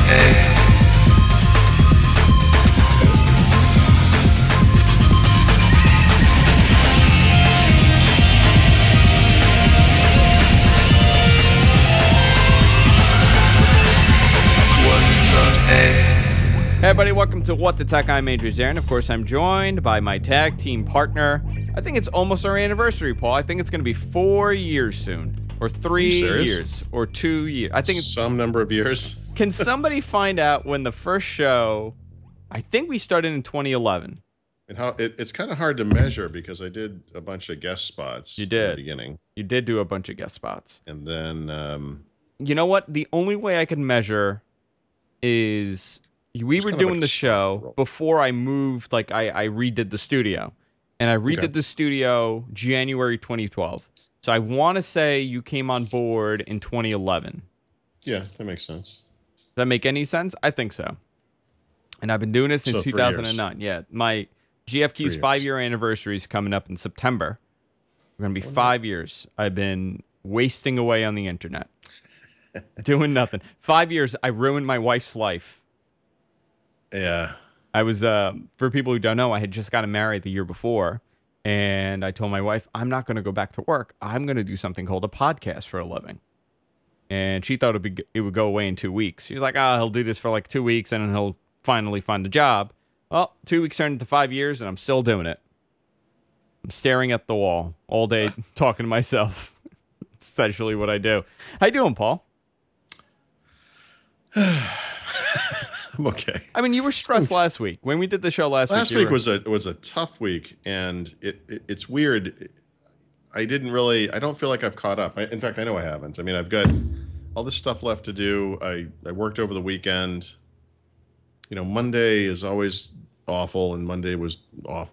Hey everybody, welcome to What the Tech. I'm Andrew Zarin. Of course, I'm joined by my tag team partner. I think it's almost our anniversary, Paul. I think it's going to be 4 years soon, or 3 years, or 2 years. I think it's some number of years. Can somebody find out when the first show? I think we started in 2011. And how it's kind of hard to measure because I did a bunch of guest spots. You did in the beginning. You did do a bunch of guest spots, and then you know what? The only way I can measure is we were doing the show before I moved. Like I redid the studio, and I redid the studio January 2012. So I want to say you came on board in 2011. Yeah, that makes sense. Does that make any sense? I think so. And I've been doing it since 2009. Yeah, my GFQ's 5-year anniversary is coming up in September. We're going to be 5 years. I've been wasting away on the internet, doing nothing. 5 years, I ruined my wife's life. Yeah. I was, for people who don't know, I had just gotten married the year before, and I told my wife, I'm not going to go back to work. I'm going to do something called a podcast for a living. And she thought it would go away in 2 weeks. She was like, he'll do this for like 2 weeks, and then he'll finally find a job. Well, 2 weeks turned into 5 years, and I'm still doing it. I'm staring at the wall all day, talking to myself. It's essentially what I do. How you doing, Paul? I'm okay. I mean, you were stressed last week when we did the show last week. Last week was a tough week, and it's weird. I don't feel like I've caught up. In fact, I know I haven't. I mean, I've got all this stuff left to do. I worked over the weekend. You know, Monday is always awful, and Monday was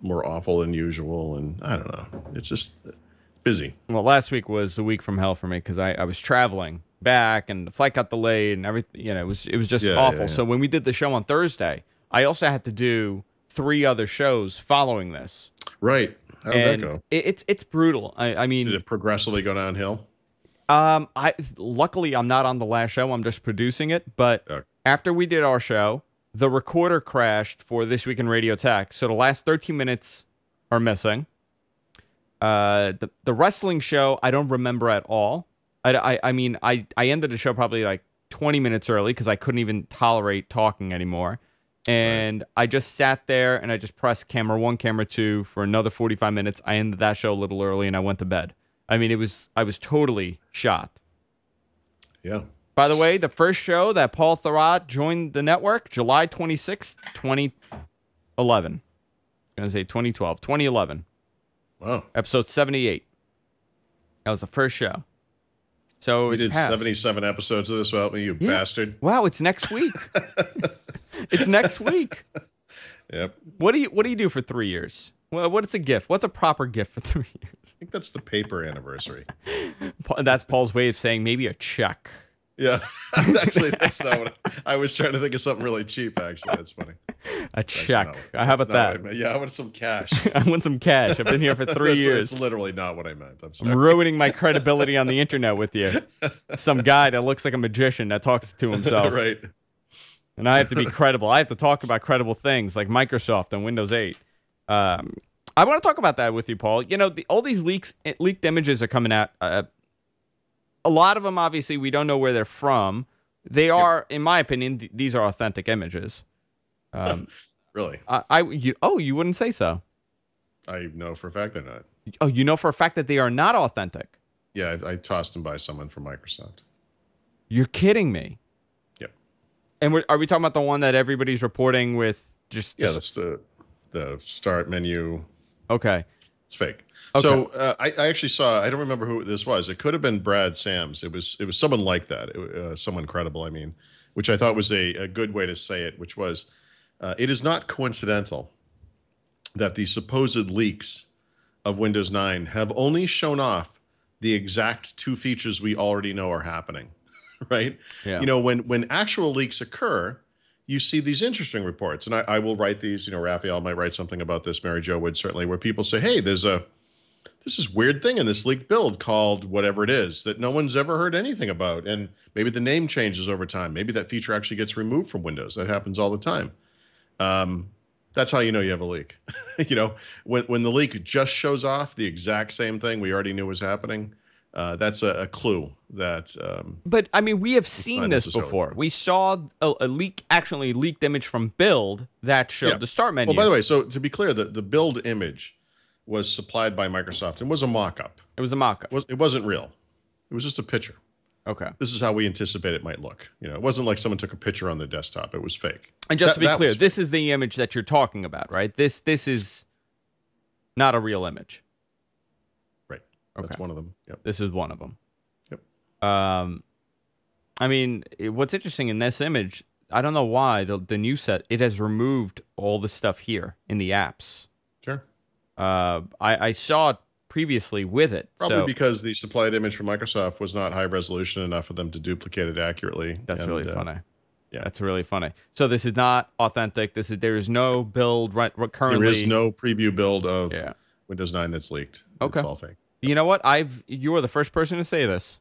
more awful than usual, and I don't know. It's just busy. Well, last week was a week from hell for me because I was traveling back, and the flight got delayed, and everything. You know, it was just awful. Yeah. So when we did the show on Thursday, I also had to do 3 other shows following this. Right. How did that go? It's brutal. I mean, did it progressively go downhill? Luckily I'm not on the last show. I'm just producing it. But after we did our show, the recorder crashed for This Week in Radio Tech. So the last 13 minutes are missing. The wrestling show I don't remember at all. I mean, I ended the show probably like 20 minutes early because I couldn't even tolerate talking anymore. And I just sat there and I just pressed camera 1, camera 2 for another 45 minutes. I ended that show a little early and I went to bed. I mean, I was totally shot. Yeah. By the way, the first show that Paul Thurrott joined the network, July 26, 2011. I'm going to say 2012, 2011. Wow. Episode 78. That was the first show. So we did 77 episodes of this without me, you bastard. Wow, it's next week. It's next week. Yep. What do you do for 3 years? Well, what's a gift? What's a proper gift for 3 years? I think that's the paper anniversary. That's Paul's way of saying maybe a check. Yeah. Actually, that's not what I was trying to think of something really cheap, actually. That's funny. A check. How about that? Yeah, I want some cash. I want some cash. I've been here for 3 years. That's literally not what I meant. I'm sorry. I'm ruining my credibility on the internet with you. Some guy that looks like a magician that talks to himself. Right. And I have to be credible. I have to talk about credible things like Microsoft and Windows 8. I want to talk about that with you, Paul. You know, all these leaked images are coming out. A lot of them, obviously, we don't know where they're from. They are, in my opinion, these are authentic images. Really? You wouldn't say so. I know for a fact they're not. Oh, you know for a fact that they are not authentic? Yeah, I tossed them by someone from Microsoft. You're kidding me. Yep. And are we talking about the one that everybody's reporting with just... Yeah, that's the start menu. Okay. It's fake. Okay. So I actually saw, I don't remember who this was. It could have been Brad Sams. It was someone like that. Someone credible, I mean, which I thought was a good way to say it, which was, it is not coincidental that the supposed leaks of Windows 9 have only shown off the exact 2 features we already know are happening, right? Yeah. You know, when actual leaks occur, you see these interesting reports. And I will write these, you know, Raphael might write something about this, Mary Jo would certainly, where people say, hey, there's a this is weird thing in this leaked build called whatever it is that no one's ever heard anything about. And maybe the name changes over time. Maybe that feature actually gets removed from Windows. That happens all the time. That's how you know you have a leak. When the leak just shows off the exact same thing we already knew was happening, that's a clue that. But I mean, we have seen this before. We saw a leak, actually leaked image from build that showed the start menu. Well, by the way, so to be clear, the build image was supplied by Microsoft and was a mock-up. It was a mock-up. It wasn't real. It was just a picture. Okay. This is how we anticipate it might look. It wasn't like someone took a picture on their desktop. It was fake. And just to be clear, this is the image that you're talking about, right? This is not a real image. Right. Okay. That's one of them. Yep. This is one of them. Yep. I mean, what's interesting in this image, I don't know why the new set, it has removed all the stuff here in the apps. Sure. I saw it previously with it. Probably because the supplied image from Microsoft was not high resolution enough for them to duplicate it accurately. That's really funny. Yeah, that's really funny. So this is not authentic. There is no build currently. There is no preview build of Windows 9 that's leaked. Okay. It's all fake. You know what? You are the first person to say this.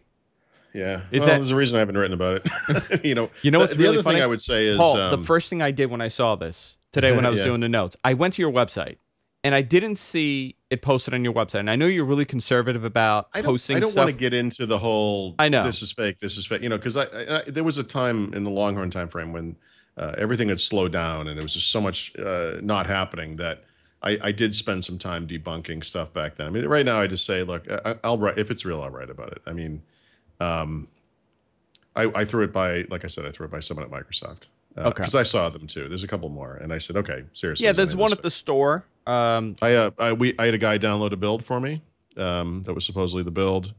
Yeah. There's a reason I haven't written about it. You know what's the really other funny? thing I would say is Paul, the first thing I did when I saw this today when I was doing the notes, I went to your website. And I didn't see it posted on your website. And I know you're really conservative about posting stuff. I don't want to get into the whole, I know. This is fake, because there was a time in the Longhorn time frame when everything had slowed down and there was just so much not happening that I did spend some time debunking stuff back then. I mean, right now I just say, look, I'll write, if it's real, I'll write about it. I mean, I threw it by, like I said, I threw it by someone at Microsoft. Because I saw them too. There's a couple more, and I said, "Okay, seriously." Yeah, there's one at the store. I had a guy download a build for me. That was supposedly the build,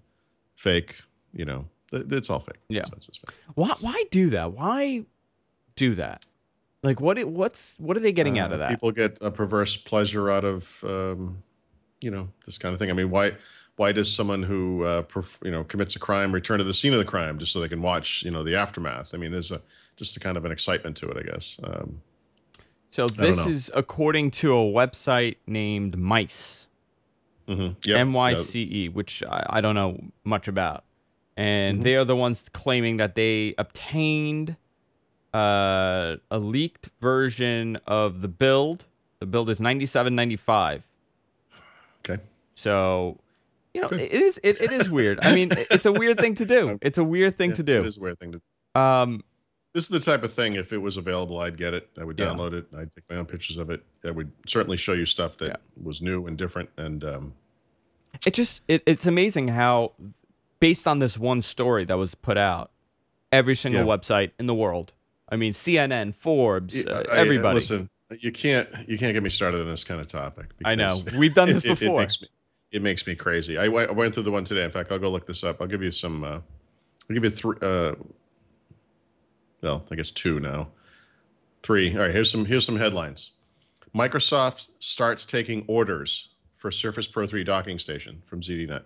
fake. It's all fake. Yeah, so it's just fake. Why do that? Why do that? Like, what are they getting out of that? People get a perverse pleasure out of this kind of thing. I mean, why does someone who commits a crime return to the scene of the crime just so they can watch the aftermath? I mean, there's just a kind of an excitement to it, I guess. So this is according to a website named Mice, MYCE, which I don't know much about. And they are the ones claiming that they obtained a leaked version of the build. The build is 9795. Okay. So, it is weird. I mean, it's a weird thing to do. It's a weird thing to do. It is a weird thing to do. This is the type of thing, if it was available, I'd get it. I would download it. I'd take my own pictures of it. I would certainly show you stuff that was new and different. And it's amazing how, based on this one story that was put out, every single website in the world, I mean, CNN, Forbes, everybody. Listen, you can't get me started on this kind of topic. I know. We've done this before. It makes me crazy. I went through the one today. In fact, I'll go look this up. I'll give you some. I'll give you three. Well, I guess two now. Three. All right. Here's some headlines. Microsoft starts taking orders for Surface Pro 3 docking station from ZDNet.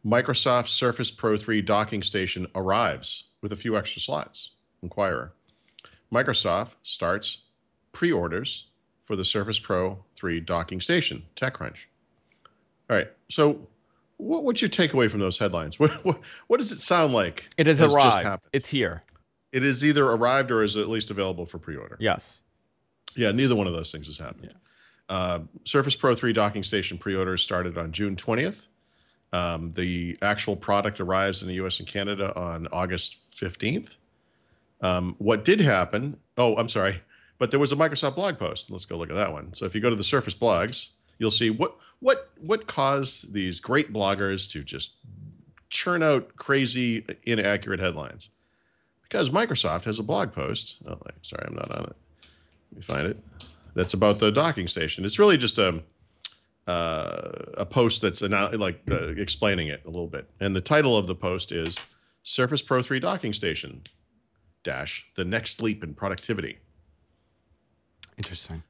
Microsoft Surface Pro 3 docking station arrives with a few extra slots. Inquirer. Microsoft starts pre-orders for the Surface Pro 3 docking station. TechCrunch. All right. So what's your takeaway from those headlines? What does it sound like? It has arrived. It's here. It is either arrived or is at least available for pre-order. Yes. Yeah, neither one of those things has happened. Yeah. Surface Pro 3 docking station pre-orders started on June 20th. The actual product arrives in the US and Canada on August 15th. What did happen, I'm sorry, but there was a Microsoft blog post. Let's go look at that one. So if you go to the Surface blogs, you'll see what caused these great bloggers to just churn out crazy, inaccurate headlines. Because Microsoft has a blog post. Oh, sorry, I'm not on it. Let me find it. That's about the docking station. It's really just a post that's explaining it a little bit. And the title of the post is Surface Pro 3 docking station - the next leap in productivity. Interesting.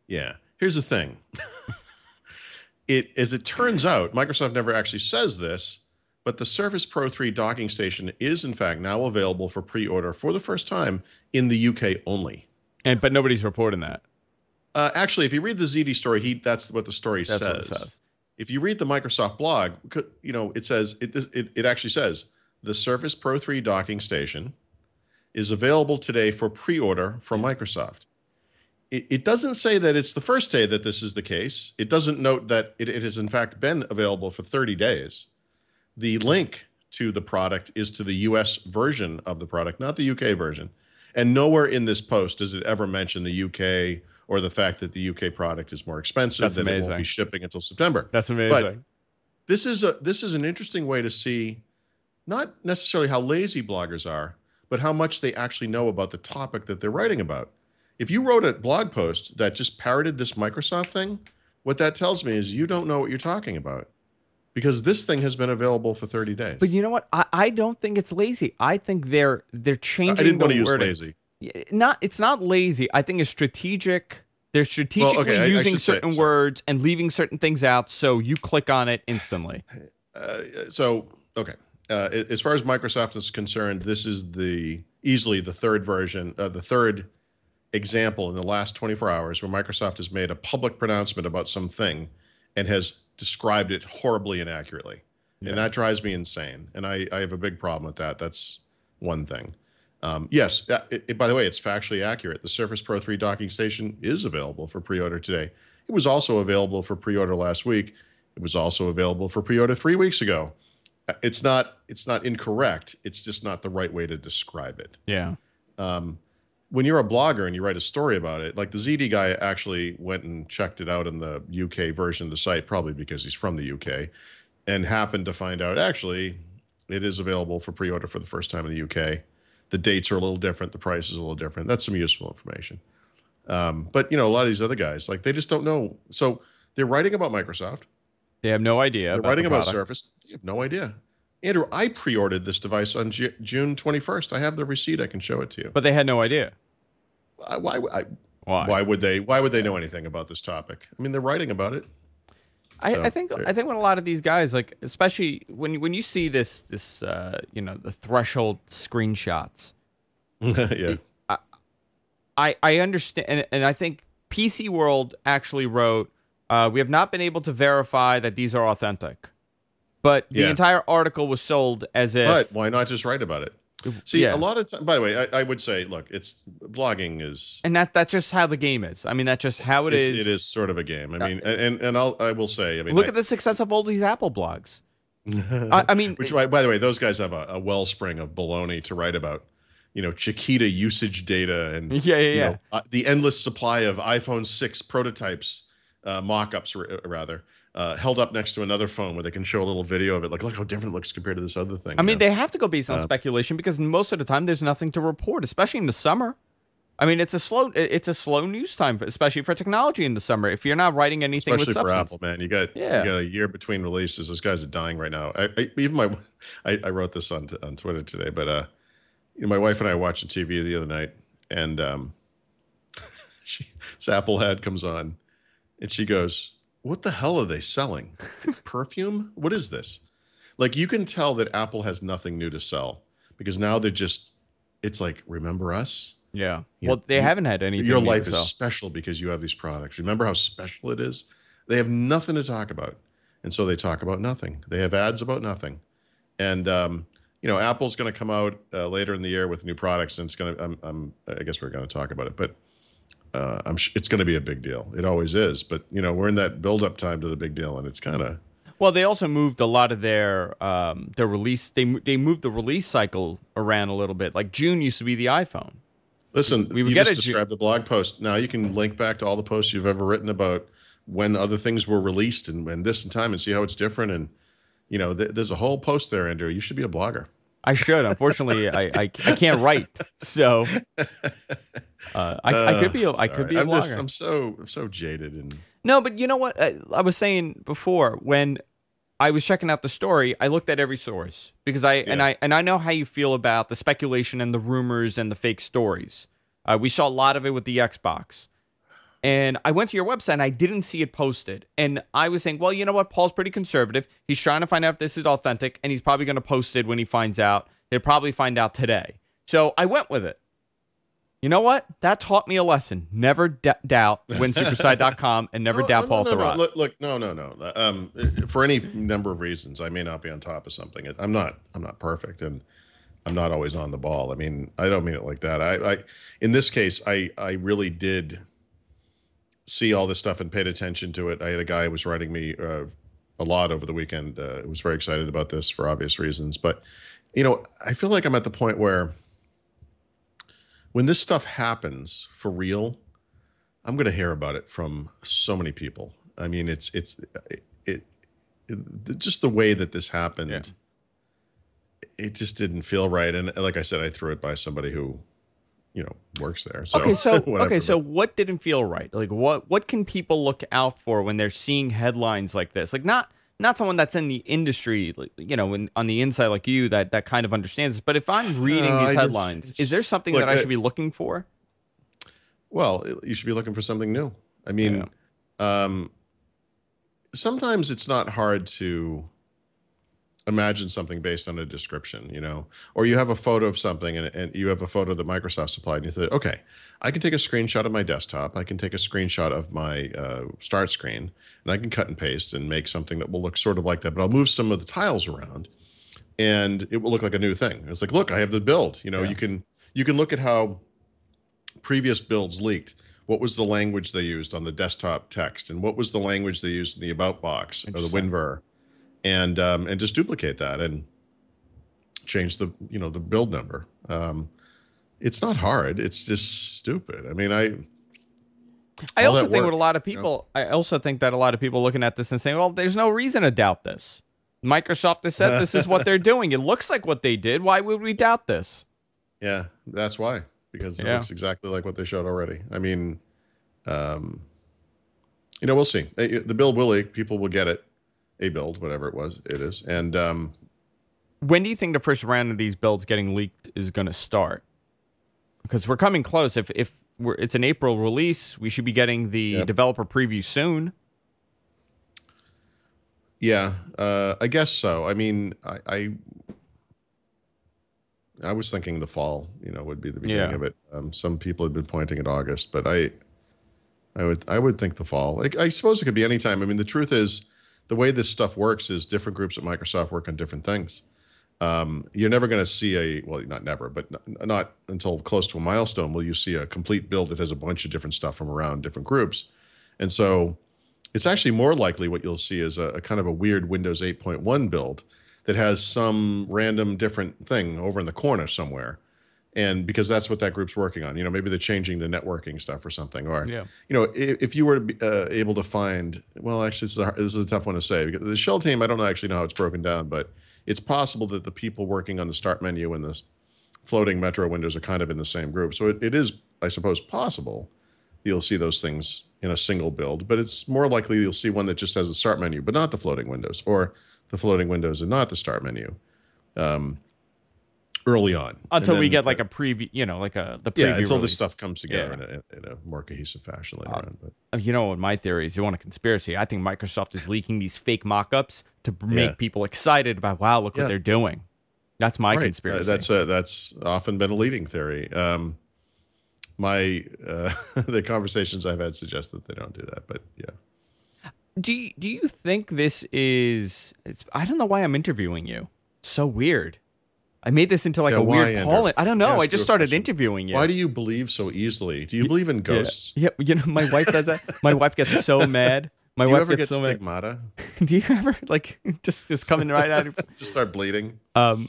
Yeah. Here's the thing. As it turns out, Microsoft never actually says this, but the Surface Pro 3 docking station is, in fact, now available for pre-order for the first time in the UK only. But nobody's reporting that. Actually, if you read the ZD story, that's what the story says. What it says. if you read the Microsoft blog, you know, it says it actually says the Surface Pro 3 docking station is available today for pre-order from Microsoft. It doesn't say that it's the first day that this is the case. It doesn't note that it has in fact been available for 30 days. The link to the product is to the US version of the product, not the UK version. And nowhere in this post does it ever mention the UK or the fact that the UK product is more expensive, that it won't be shipping until September. That's amazing. But this is an interesting way to see not necessarily how lazy bloggers are, but how much they actually know about the topic that they're writing about. If you wrote a blog post that just parroted this Microsoft thing, what that tells me is you don't know what you're talking about, because this thing has been available for 30 days. But you know what? I don't think it's lazy. I think they're changing. I didn't want to use lazy. It's not lazy. I think it's strategic. They're strategically using certain words and leaving certain things out, so you click on it instantly. As far as Microsoft is concerned, this is easily the third version, the third example in the last 24 hours where Microsoft has made a public pronouncement about something and has described it horribly inaccurately. Yeah. And that drives me insane. And I have a big problem with that. That's one thing. Yes, by the way, it's factually accurate. The Surface Pro 3 docking station is available for pre-order today. It was also available for pre-order last week. It was also available for pre-order 3 weeks ago. It's not incorrect. It's just not the right way to describe it. Yeah. When you're a blogger and you write a story about it, like the ZD guy actually went and checked it out in the UK version of the site, probably because he's from the UK, and happened to find out actually it is available for pre-order for the first time in the UK. The dates are a little different. The price is a little different. That's some useful information. But, you know, a lot of these other guys, like, they just don't know. So they're writing about Microsoft. They have no idea. They're writing about Surface. They have no idea. Andrew, I pre-ordered this device on June 21st. I have the receipt. I can show it to you. But they had no idea. Why would they know anything about this topic? I mean, they're writing about it. I think when a lot of these guys, like, especially when you see this you know, the threshold screenshots. Yeah. I understand, and I think PC World actually wrote, we have not been able to verify that these are authentic. But the entire article was sold as if... But why not just write about it? See, a lot of time... By the way, I would say, look, blogging is... And that's just how the game is. I mean, that's just how it is. It is sort of a game. I mean, and I will say... I mean, look at the success of all these Apple blogs. I mean... Which, by the way, those guys have a wellspring of baloney to write about. You know, Chiquita usage data and you know, the endless supply of iPhone 6 prototypes, mock-ups, rather. Held up next to another phone where they can show a little video of it. Like, look how different it looks compared to this other thing. I mean, they have to go based on speculation because most of the time there's nothing to report, especially in the summer. I mean, it's a slow news time, especially for technology in the summer. If you're not writing anything especially with substance. for Apple, man, you got a year between releases. Those guys are dying right now. I wrote this on Twitter today, but you know, my wife and I watched the TV the other night, and this Apple ad comes on, and she goes, "What the hell are they selling? Perfume? What is this?" Like, you can tell that Apple has nothing new to sell because now it's like, remember us? Yeah. Well, they haven't had anything. Your life is special because you have these products. Remember how special it is? They have nothing to talk about. And so they talk about nothing. They have ads about nothing. And, you know, Apple's going to come out later in the year with new products, and it's going to, I guess we're going to talk about it, but it's going to be a big deal. It always is. But, you know, we're in that build-up time to the big deal, and it's kind of... Well, they also moved a lot of their release. They moved the release cycle around a little bit. Like, June used to be the iPhone. Listen, you just described the blog post. Now you can link back to all the posts you've ever written about when other things were released and this and time and see how it's different. And, you know, there's a whole post there, Andrew. You should be a blogger. I should. Unfortunately, I can't write. So I could be a blogger. I'm so jaded. And no, but you know what? I was saying before, when I was checking out the story, I looked at every source because I know how you feel about the speculation and the rumors and the fake stories. We saw a lot of it with the Xbox. And I went to your website and I didn't see it posted. And I was saying, well, you know what? Paul's pretty conservative. He's trying to find out if this is authentic, and he's probably going to post it when he finds out. He'll probably find out today. So I went with it. You know what? That taught me a lesson. Never doubt winsuperside.com and never doubt Paul Thurrott. Look, no. For any number of reasons, I may not be on top of something. I'm not perfect, and I'm not always on the ball. I mean, I don't mean it like that. In this case, I really did see all this stuff and paid attention to it. I had a guy who was writing me a lot over the weekend. Was very excited about this for obvious reasons. But, I feel like I'm at the point where when this stuff happens for real, I'm going to hear about it from so many people. I mean, it's just the way that this happened. Yeah. It just didn't feel right. And like I said, I threw it by somebody who, works there. So, so what didn't feel right? Like what can people look out for when they're seeing headlines like this? Like not someone that's in the industry, on the inside like you that kind of understands this. But if I'm reading these headlines, is there something that I should be looking for? Well, you should be looking for something new. I mean, sometimes it's not hard to imagine something based on a description, or you have a photo of something and you have a photo that Microsoft supplied and you say, okay, I can take a screenshot of my desktop. I can take a screenshot of my start screen and I can cut and paste and make something that will look sort of like that, but I'll move some of the tiles around and it will look like a new thing. It's like, look, I have the build, you can look at how previous builds leaked. What was the language they used on the desktop text? And what was the language they used in the about box or the WinVer? And just duplicate that and change the the build number. It's not hard. It's just stupid. I mean, I also think with a lot of people, I also think that a lot of people looking at this and saying, well, there's no reason to doubt this. Microsoft has said this is what they're doing. It looks like what they did. Why would we doubt this? Yeah, that's why. Because it looks exactly like what they showed already. I mean, we'll see. The build will leak. People will get it. A build, whatever it is. And when do you think the first round of these builds getting leaked is going to start? Because we're coming close. If it's an April release, we should be getting the developer preview soon. Yeah, I guess so. I mean, I was thinking the fall, would be the beginning of it. Some people had been pointing at August, but I would think the fall. Like, I suppose it could be any time. I mean, the truth is, the way this stuff works is different groups at Microsoft work on different things. You're never going to see not never, but not until close to a milestone will you see a complete build that has a bunch of different stuff from around different groups. And so it's actually more likely what you'll see is a kind of a weird Windows 8.1 build that has some random different thing over in the corner somewhere. And because that's what that group's working on, maybe they're changing the networking stuff or something. Or, if you were able to find, well, actually, this is a tough one to say because the shell team, I don't actually know how it's broken down, but it's possible that the people working on the start menu and the floating Metro windows are kind of in the same group. So it is, I suppose, possible you'll see those things in a single build, but it's more likely you'll see one that just has a start menu, but not the floating windows, or the floating windows and not the start menu. Early on, until we get like a preview, the preview until release. This stuff comes together in a more cohesive fashion later on. But what my theory is, you want a conspiracy? I think Microsoft is leaking these fake mock-ups to make people excited about, wow, look what they're doing. That's my conspiracy. That's often been a leading theory. The conversations I've had suggest that they don't do that, but yeah. Do you think this is? I don't know why I'm interviewing you. So weird. I made this into like a weird Paul. I don't know. I just started interviewing you. Why do you believe so easily? Do you believe in ghosts? Yeah, my wife does that. My wife gets so mad. Do you ever get stigmata? Do you ever just coming right out? Just start bleeding. My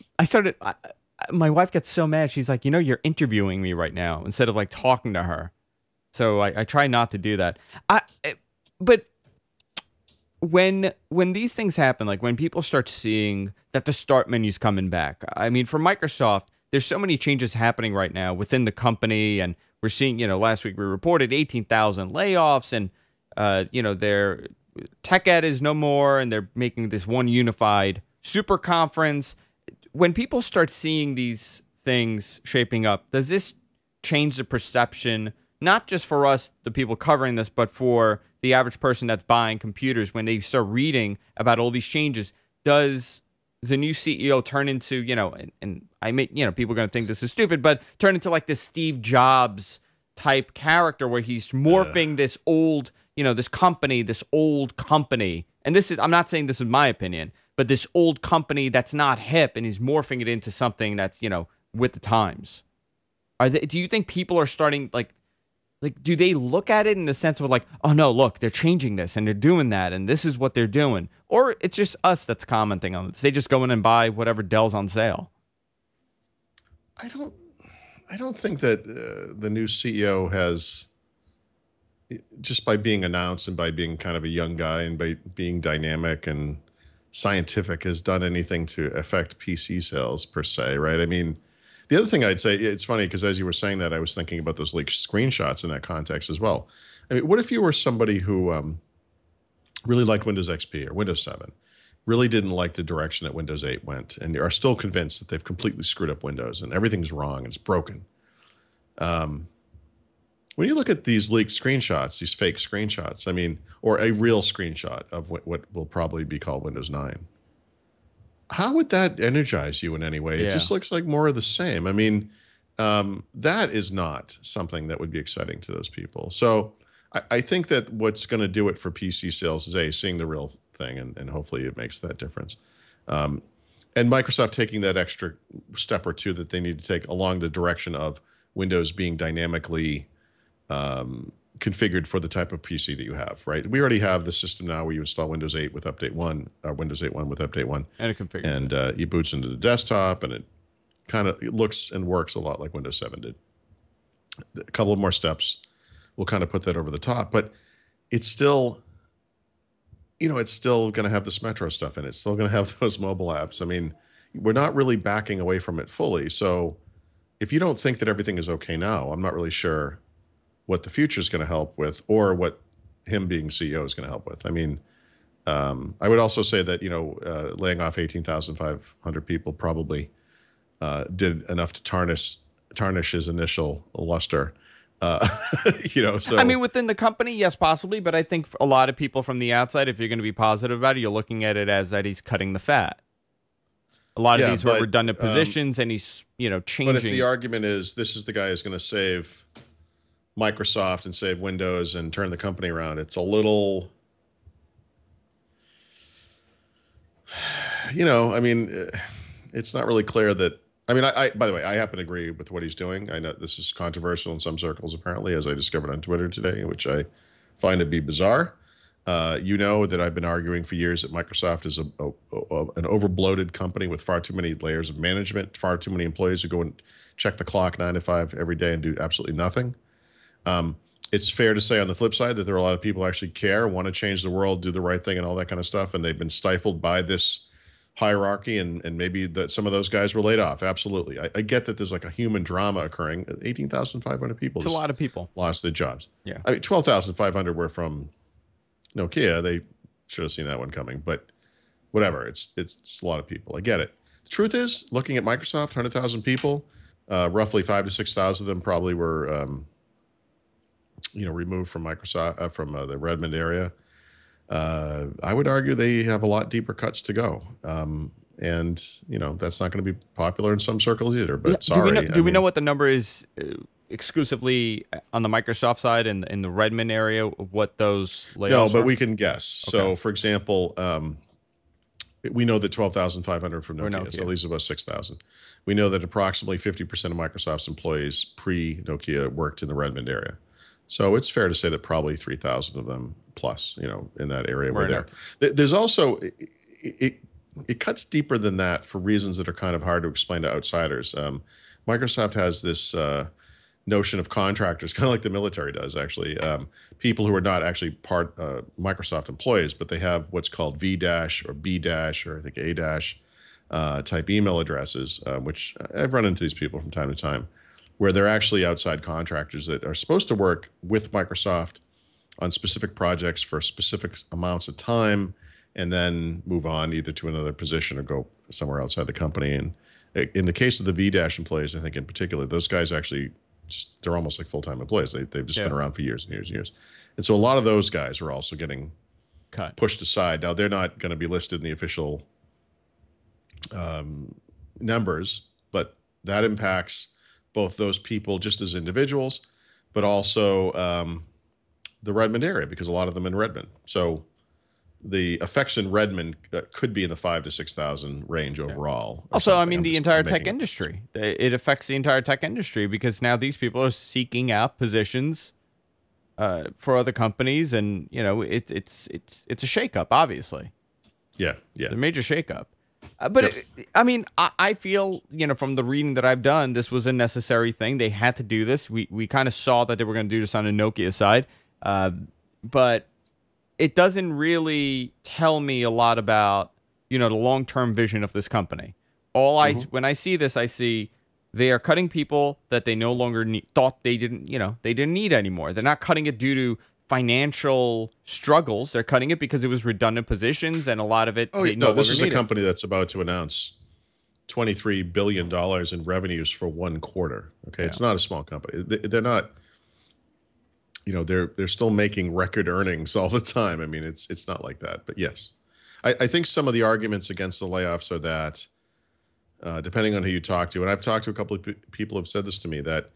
wife gets so mad. She's like, you're interviewing me right now instead of like talking to her. So I try not to do that. But when these things happen, like when people start seeing that the start menu's coming back, I mean, for Microsoft, there's so many changes happening right now within the company, and we're seeing, last week we reported 18,000 layoffs, and their tech ed is no more, and they're making this one unified super conference. When people start seeing these things shaping up, does this change the perception, not just for us, the people covering this, but for the average person that's buying computers when they start reading about all these changes? Does the new CEO turn into, and I may, people are going to think this is stupid, but turn into like this Steve Jobs type character where he's morphing this old, this old company. And I'm not saying this is my opinion, but this old company that's not hip, and he's morphing it into something that's, with the times. Do you think people are starting like, do they look at it in the sense of like, oh no, look, they're changing this and they're doing that and this is what they're doing? Or it's just us that's commenting on this. They just go in and buy whatever Dell's on sale. I don't think that the new CEO has, just by being announced and by being kind of a young guy and by being dynamic and scientific, has done anything to affect PC sales per se, right? I mean, the other thing I'd say, it's funny because as you were saying that, I was thinking about those leaked screenshots in that context as well. I mean, what if you were somebody who really liked Windows XP or Windows 7, really didn't like the direction that Windows 8 went, and are still convinced that they've completely screwed up Windows and everything's wrong and it's broken? When you look at these leaked screenshots, these fake screenshots, I mean, or a real screenshot of what will probably be called Windows 9, how would that energize you in any way? It just looks like more of the same. I mean, that is not something that would be exciting to those people. So I think that what's going to do it for PC sales is seeing the real thing, and hopefully it makes that difference. And Microsoft taking that extra step or two that they need to take along the direction of Windows being dynamically configured for the type of PC that you have, right? We already have the system now where you install Windows 8 with Update 1, or Windows 8.1 with Update 1. And it configures. And it boots into the desktop, and it kind of looks and works a lot like Windows 7 did. A couple of more steps will kind of put that over the top, but it's still, it's still going to have this Metro stuff in it. It's still going to have those mobile apps. I mean, we're not really backing away from it fully. So if you don't think that everything is okay now, I'm not really sure what the future is going to help with, or what him being CEO is going to help with. I mean, I would also say that, laying off 18,500 people probably did enough to tarnish his initial luster. So I mean, within the company, yes, possibly, but I think for a lot of people from the outside, if you're going to be positive about it, you're looking at it as that he's cutting the fat. A lot of these were redundant positions, and he's, changing. But if the argument is this is the guy who's going to save Microsoft and save Windows and turn the company around, it's a little, I mean, it's not really clear that, I mean, by the way, I happen to agree with what he's doing. I know this is controversial in some circles, apparently, as I discovered on Twitter today, which I find to be bizarre. That I've been arguing for years that Microsoft is an overbloated company with far too many layers of management, far too many employees who go and check the clock 9 to 5 every day and do absolutely nothing. It's fair to say on the flip side that there are a lot of people who actually care, want to change the world, do the right thing, and all that kind of stuff, and they've been stifled by this hierarchy, and maybe that some of those guys were laid off. Absolutely. I get that there's like a human drama occurring. 18,500 people. It's a lot of people. Lost their jobs. Yeah. I mean, 12,500 were from Nokia. They should have seen that one coming, but whatever. It's a lot of people. I get it. The truth is, looking at Microsoft, 100,000 people, roughly 5,000 to 6,000 of them probably were, removed from Microsoft, from the Redmond area. I would argue they have a lot deeper cuts to go. And, that's not going to be popular in some circles either, but sorry. Do we know what the number is exclusively on the Microsoft side and in the Redmond area, what those layoffs No, but are? we can guess. Okay. So, for example, we know that 12,500 from Nokia, so at least about 6,000. We know that approximately 50% of Microsoft's employees pre-Nokia worked in the Redmond area. So it's fair to say that probably 3,000 of them plus, in that area were there. There's also, it cuts deeper than that for reasons that are kind of hard to explain to outsiders. Microsoft has this notion of contractors, kind of like the military does, actually. People who are not actually Microsoft employees, but they have what's called V- or B- or I think A- type email addresses, which I've run into these people from time to time, where they're actually outside contractors that are supposed to work with Microsoft on specific projects for specific amounts of time, and then move on either to another position or go somewhere outside the company. And in the case of the V- employees, I think in particular, those guys actually they're almost like full-time employees. They've just been around for years and years and years. And so a lot of those guys are also getting pushed aside. Now, they're not going to be listed in the official numbers, but that impacts both those people just as individuals, but also the Redmond area, because a lot of them in Redmond. So the effects in Redmond could be in the 5,000 to 6,000 range overall. Also, I mean, the entire tech industry. It affects the entire tech industry because now these people are seeking out positions for other companies, and you know, it's a shakeup, obviously. Yeah. It's a major shakeup. But I mean, I feel, you know, from the reading that I've done, this was a necessary thing. They had to do this. We kind of saw that they were going to do this on the Nokia side, but it doesn't really tell me a lot about, you know, the long-term vision of this company. When I see this, I see they are cutting people that they no longer thought they didn't need anymore. They're not cutting it due to financial struggles. They're cutting it because it was redundant positions, and a lot of it. This is a company that's about to announce $23 billion in revenues for one quarter. Okay, It's not a small company. They're not. You know, they're still making record earnings all the time. I mean, it's not like that. But yes, I think some of the arguments against the layoffs are that, depending on who you talk to, and I've talked to a couple of people who have said this to me, that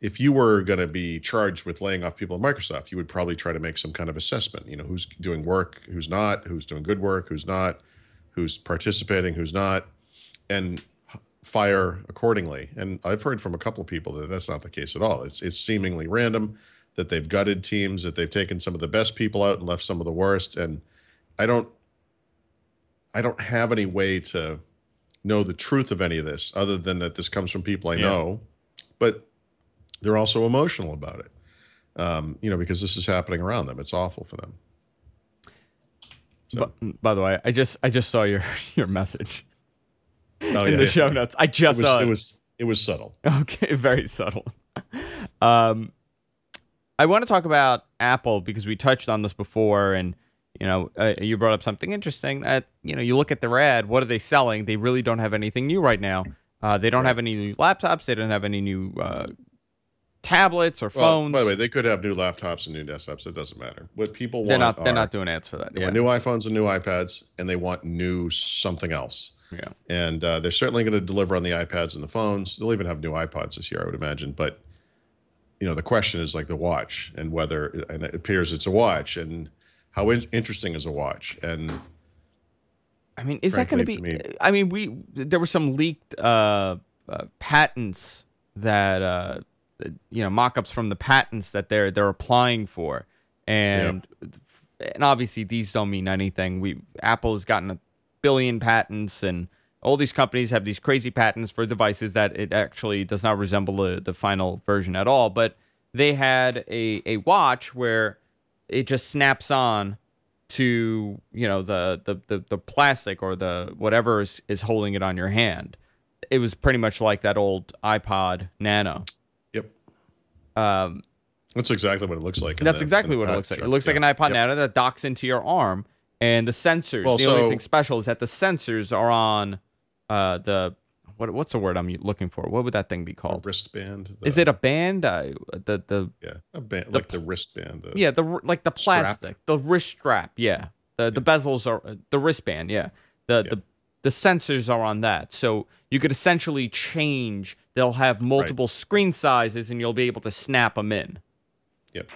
if you were going to be charged with laying off people at Microsoft, you would probably try to make some kind of assessment. You know, who's doing work, who's not, who's doing good work, who's not, who's participating, who's not, and fire accordingly. And I've heard from a couple of people that that's not the case at all. It's seemingly random, that they've gutted teams, that they've taken some of the best people out and left some of the worst. And I don't have any way to know the truth of any of this, other than that this comes from people I know, but they're also emotional about it, you know, because this is happening around them. It's awful for them. So. By the way, I just saw your message in the show notes. I just saw it. It was subtle. Okay, very subtle. I want to talk about Apple because we touched on this before, and you know, you brought up something interesting that, you know, you look at their ad. What are they selling? They really don't have anything new right now. They don't have any new laptops. They don't have any new tablets or phones. By the way, they could have new laptops and new desktops. It doesn't matter. What people want, they're not doing ads for that. They want new iPhones and new iPads, and they want new something else. Yeah. And they're certainly going to deliver on the iPads and the phones. They'll even have new iPods this year, I would imagine. But you know, the question is like the watch, and whether, and it appears it's a watch, and how interesting is a watch. And I mean, is that going to be? I mean, there were some leaked patents that you know, mock-ups from the patents that they're applying for, and obviously these don't mean anything. Apple has gotten 1 billion patents, and all these companies have these crazy patents for devices that it actually does not resemble the final version at all. But they had a watch where it just snaps on to, you know, the plastic or the whatever is holding it on your hand. It was pretty much like that old iPod Nano. Yep. That's exactly what it looks like. That's exactly what it looks like. It looks like an iPod Nano that docks into your arm, and the sensors. The only thing special is that the sensors are on what's the word I'm looking for? What would that thing be called? A wristband. Is it a band? A band, like the wristband. Like the plastic, the wrist strap. Yeah, the bezels are the wristband. Yeah, the sensors are on that, so you could essentially change. They'll have multiple screen sizes, and you'll be able to snap them in. Yep.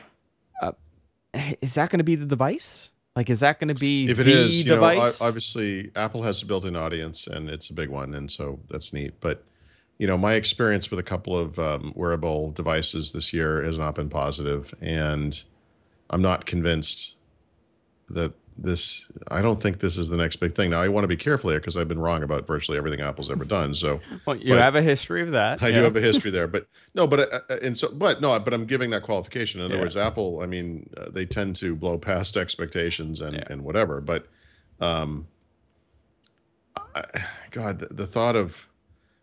Is that going to be the device? Like, is that going to be if it is, device? Obviously, Apple has a built-in audience, and it's a big one, and so that's neat. But, you know, my experience with a couple of wearable devices this year has not been positive, and I'm not convinced that I don't think this is the next big thing. Now, I want to be careful here because I've been wrong about virtually everything Apple's ever done. So, well, you have a history of that. I do have a history there, but I'm giving that qualification. In other words, Apple, I mean, they tend to blow past expectations and whatever. But, God, the thought of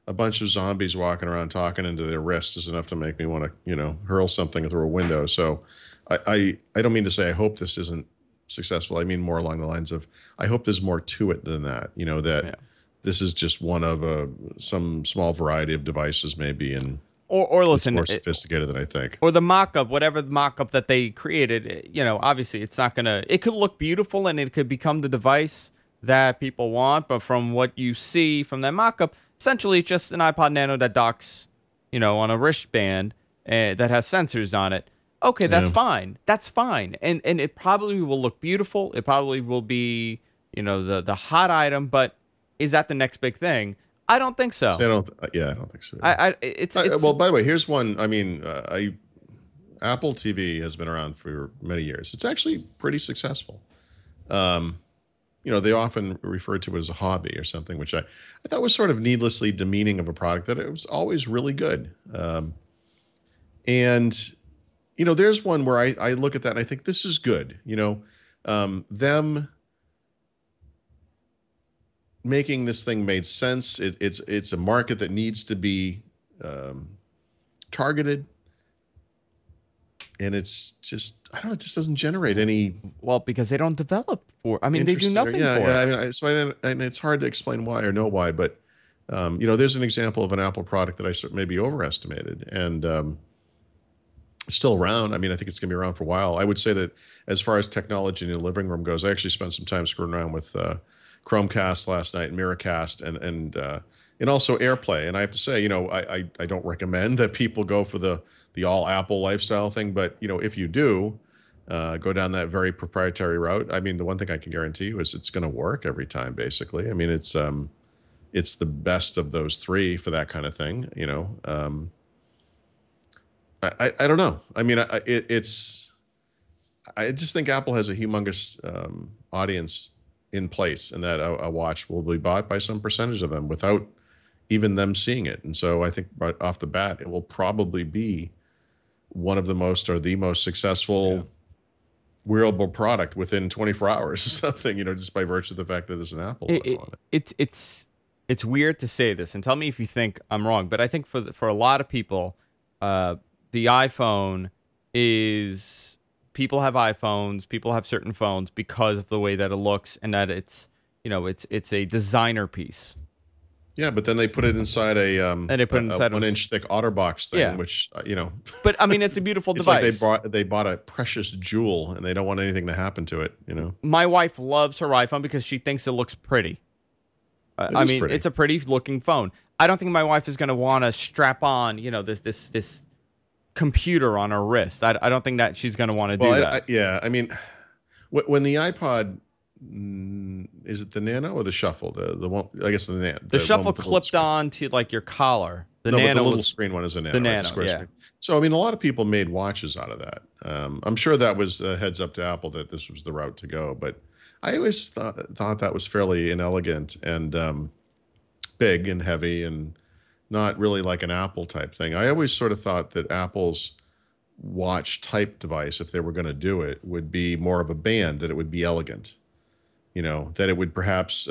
a bunch of zombies walking around talking into their wrists is enough to make me want to, you know, hurl something through a window. So, I don't mean to say I hope this isn't successful. I mean more along the lines of I hope there's more to it than that. You know, that this is just one of some small variety of devices, maybe, and or listen, it's more sophisticated than I think. Or the mock-up, whatever the mock-up that they created. You know, obviously, it's not gonna. It could look beautiful and it could become the device, that people want, but from what you see from that mock-up, essentially it's just an iPod Nano that docks, on a wristband that has sensors on it. Okay, that's Yeah. fine. That's fine. And it probably will look beautiful. It probably will be, the hot item, but is that the next big thing? I don't think so. See, I don't think so. It's Well, by the way, here's one. I mean, Apple TV has been around for many years. It's actually pretty successful. Um, they often refer to it as a hobby or something, which I thought was sort of needlessly demeaning of a product, that it was always really good. And, there's one where I look at that and I think this is good. Them making this thing made sense. It's a market that needs to be targeted. And it's just, I don't know, it just doesn't generate any. Well, because they don't develop they do nothing for it. I mean, and it's hard to explain why or know why, but there's an example of an Apple product that I maybe overestimated, and it's still around. I mean, I think it's going to be around for a while. I would say that as far as technology in the living room goes, I actually spent some time screwing around with Chromecast last night, Miracast, and also AirPlay. And I have to say, I don't recommend that people go for the all Apple lifestyle thing, but if you do go down that very proprietary route, I mean, the one thing I can guarantee you is it's going to work every time. Basically, I mean, it's the best of those three for that kind of thing. I don't know. I mean, I just think Apple has a humongous audience in place, and that a watch will be bought by some percentage of them without even them seeing it. And so I think right off the bat, it will probably be one of the most or the most successful wearable product within 24 hours or something, just by virtue of the fact that it's an Apple logo on it. It's weird to say this, and tell me if you think I'm wrong, but I think for a lot of people, the iPhone is, people have iPhones, people have certain phones because of the way that it looks, and that it's a designer piece. Yeah, but then they put it inside a 1-inch thick OtterBox thing, which But I mean, it's a beautiful it's device. Like they bought a precious jewel, and they don't want anything to happen to it. My wife loves her iPhone because she thinks it looks pretty. I mean, pretty. It's a pretty looking phone. I don't think my wife is going to want to strap on, this computer on her wrist. I don't think that she's going to want to do that. I mean, when the iPod. Is it the Nano or the Shuffle? The one, I guess the Nano. The Shuffle clipped on to like your collar. But the little screen one is a Nano. The Nano, right? Screen. So I mean, a lot of people made watches out of that. I'm sure that was a heads up to Apple that this was the route to go. But I always thought that was fairly inelegant and big and heavy and not really like an Apple type thing. I always sort of thought that Apple's watch type device, if they were going to do it, would be more of a band, that it would be elegant. That it would perhaps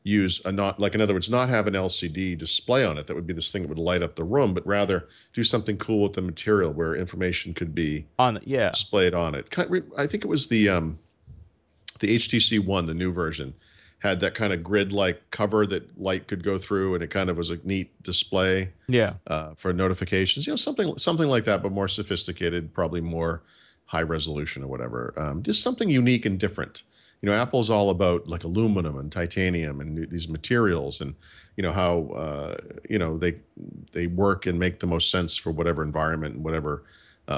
use in other words, not have an LCD display on it. That would be this thing that would light up the room, but rather do something cool with the material where information could be displayed on it. I think it was the HTC One, the new version, had that kind of grid-like cover that light could go through, and it kind of was a neat display. For notifications, something like that, but more sophisticated, probably more high resolution or whatever. Just something unique and different. Apple's all about like aluminum and titanium and these materials, and how they work and make the most sense for whatever environment and whatever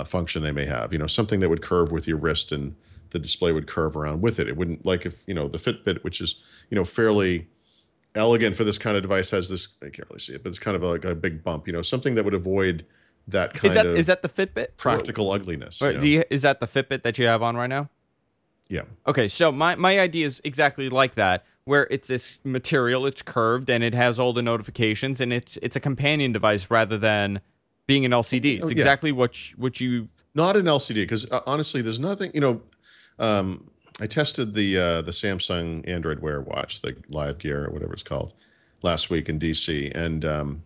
function they may have. Something that would curve with your wrist and the display would curve around with it. It wouldn't, like if the Fitbit, which is fairly elegant for this kind of device, has this, I can't really see it, but it's kind of like a big bump. Something that would avoid that kind of is that the Fitbit practical ugliness. Is that the Fitbit that you have on right now? Yeah. Okay, so my idea is exactly like that, where it's this material, it's curved, and it has all the notifications, and it's a companion device rather than being an LCD. It's exactly what you... Not an LCD, because honestly, there's nothing... I tested the Samsung Android Wear watch, the Live Gear or whatever it's called, last week in DC, and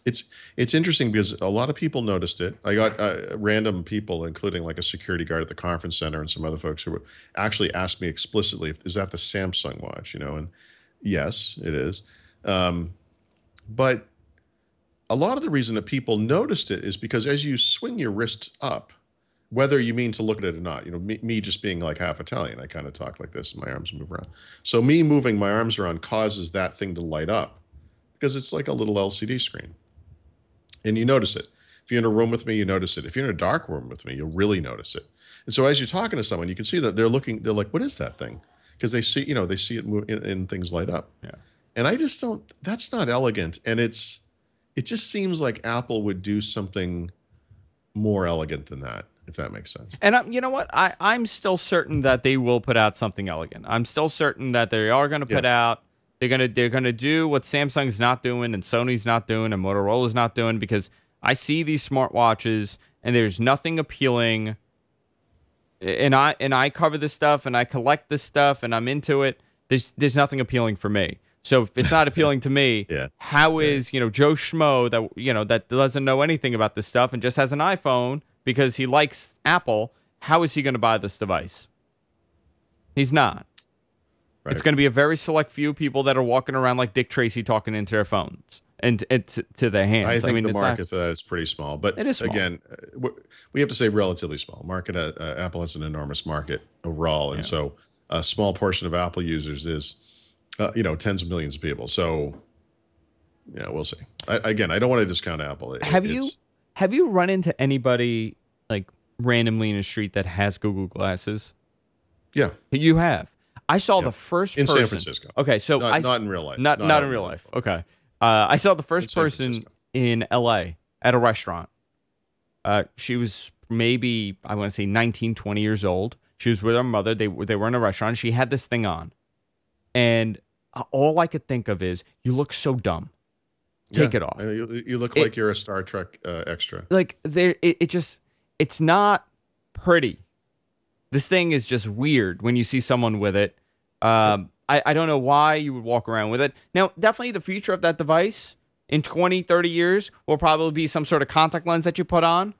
it's interesting because a lot of people noticed it. I got random people, including like a security guard at the conference center and some other folks, who actually asked me explicitly, is that the Samsung watch? And yes, it is. But a lot of the reason that people noticed it is because as you swing your wrist up, whether you mean to look at it or not. You know, me just being like half Italian, I kind of talk like this, and my arms move around. So me moving my arms around causes that thing to light up because it's like a little LCD screen. And you notice it. If you're in a room with me, you notice it. If you're in a dark room with me, you'll really notice it. And so as you're talking to someone, you can see that they're like, what is that thing? Because they see, they see it move and things light up. Yeah. And I just don't, that's not elegant. And it just seems like Apple would do something more elegant than that, if that makes sense. And you know what? I'm still certain that they will put out something elegant. I'm still certain that they are going to put out, they're gonna do what Samsung's not doing and Sony's not doing and Motorola's not doing, because I see these smartwatches and there's nothing appealing. And I cover this stuff and I collect this stuff and I'm into it. There's nothing appealing for me. So if it's not appealing to me, how is Joe Schmo that doesn't know anything about this stuff and just has an iPhone because he likes Apple? How is he going to buy this device? He's not. Right. It's going to be a very select few people that are walking around like Dick Tracy talking into their phones and to their hands. I think the market for that is pretty small. But it is small. Again, we have to say relatively small. Apple has an enormous market overall, and so a small portion of Apple users is, tens of millions of people. So, we'll see. I don't want to discount Apple. Have you run into anybody like randomly in the street that has Google Glasses? Yeah, you have. I saw the first person in San Francisco. Okay, so not in real life. Not in real life. Okay, I saw the first person in LA at a restaurant. She was maybe, I want to say 19, 20 years old. She was with her mother. They were in a restaurant. She had this thing on, and all I could think of is, you look so dumb. Take it off. You look like you're a Star Trek extra. Like it's not pretty. This thing is just weird when you see someone with it. I don't know why you would walk around with it. Now, definitely the future of that device in 20, 30 years will probably be some sort of contact lens that you put on.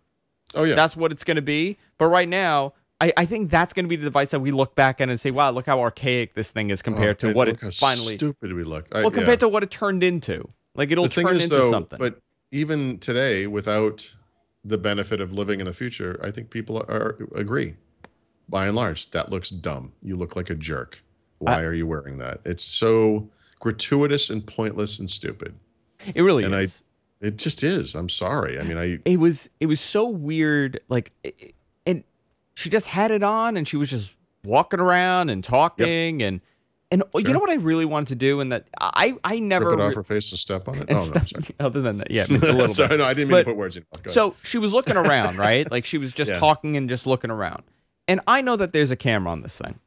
Oh, yeah. That's what it's going to be. But right now, I think that's going to be the device that we look back at and say, wow, look how archaic this thing is compared to what it finally... stupid we look. Compared to what it turned into. Like, it'll turn into something. But even today, without the benefit of living in the future, I think people agree. By and large, that looks dumb. You look like a jerk. Why are you wearing that? It's so gratuitous and pointless and stupid. It really is. It just is. I'm sorry. I mean, It was so weird. Like, and she just had it on, and she was just walking around and talking, and you know what I really wanted to do, and that I never rip it off her face and step on it. No, sorry. Other than that, a little sorry, bit. No, I didn't mean to put words in. So she was looking around, right? Like, she was just talking and just looking around. And I know that there's a camera on this thing.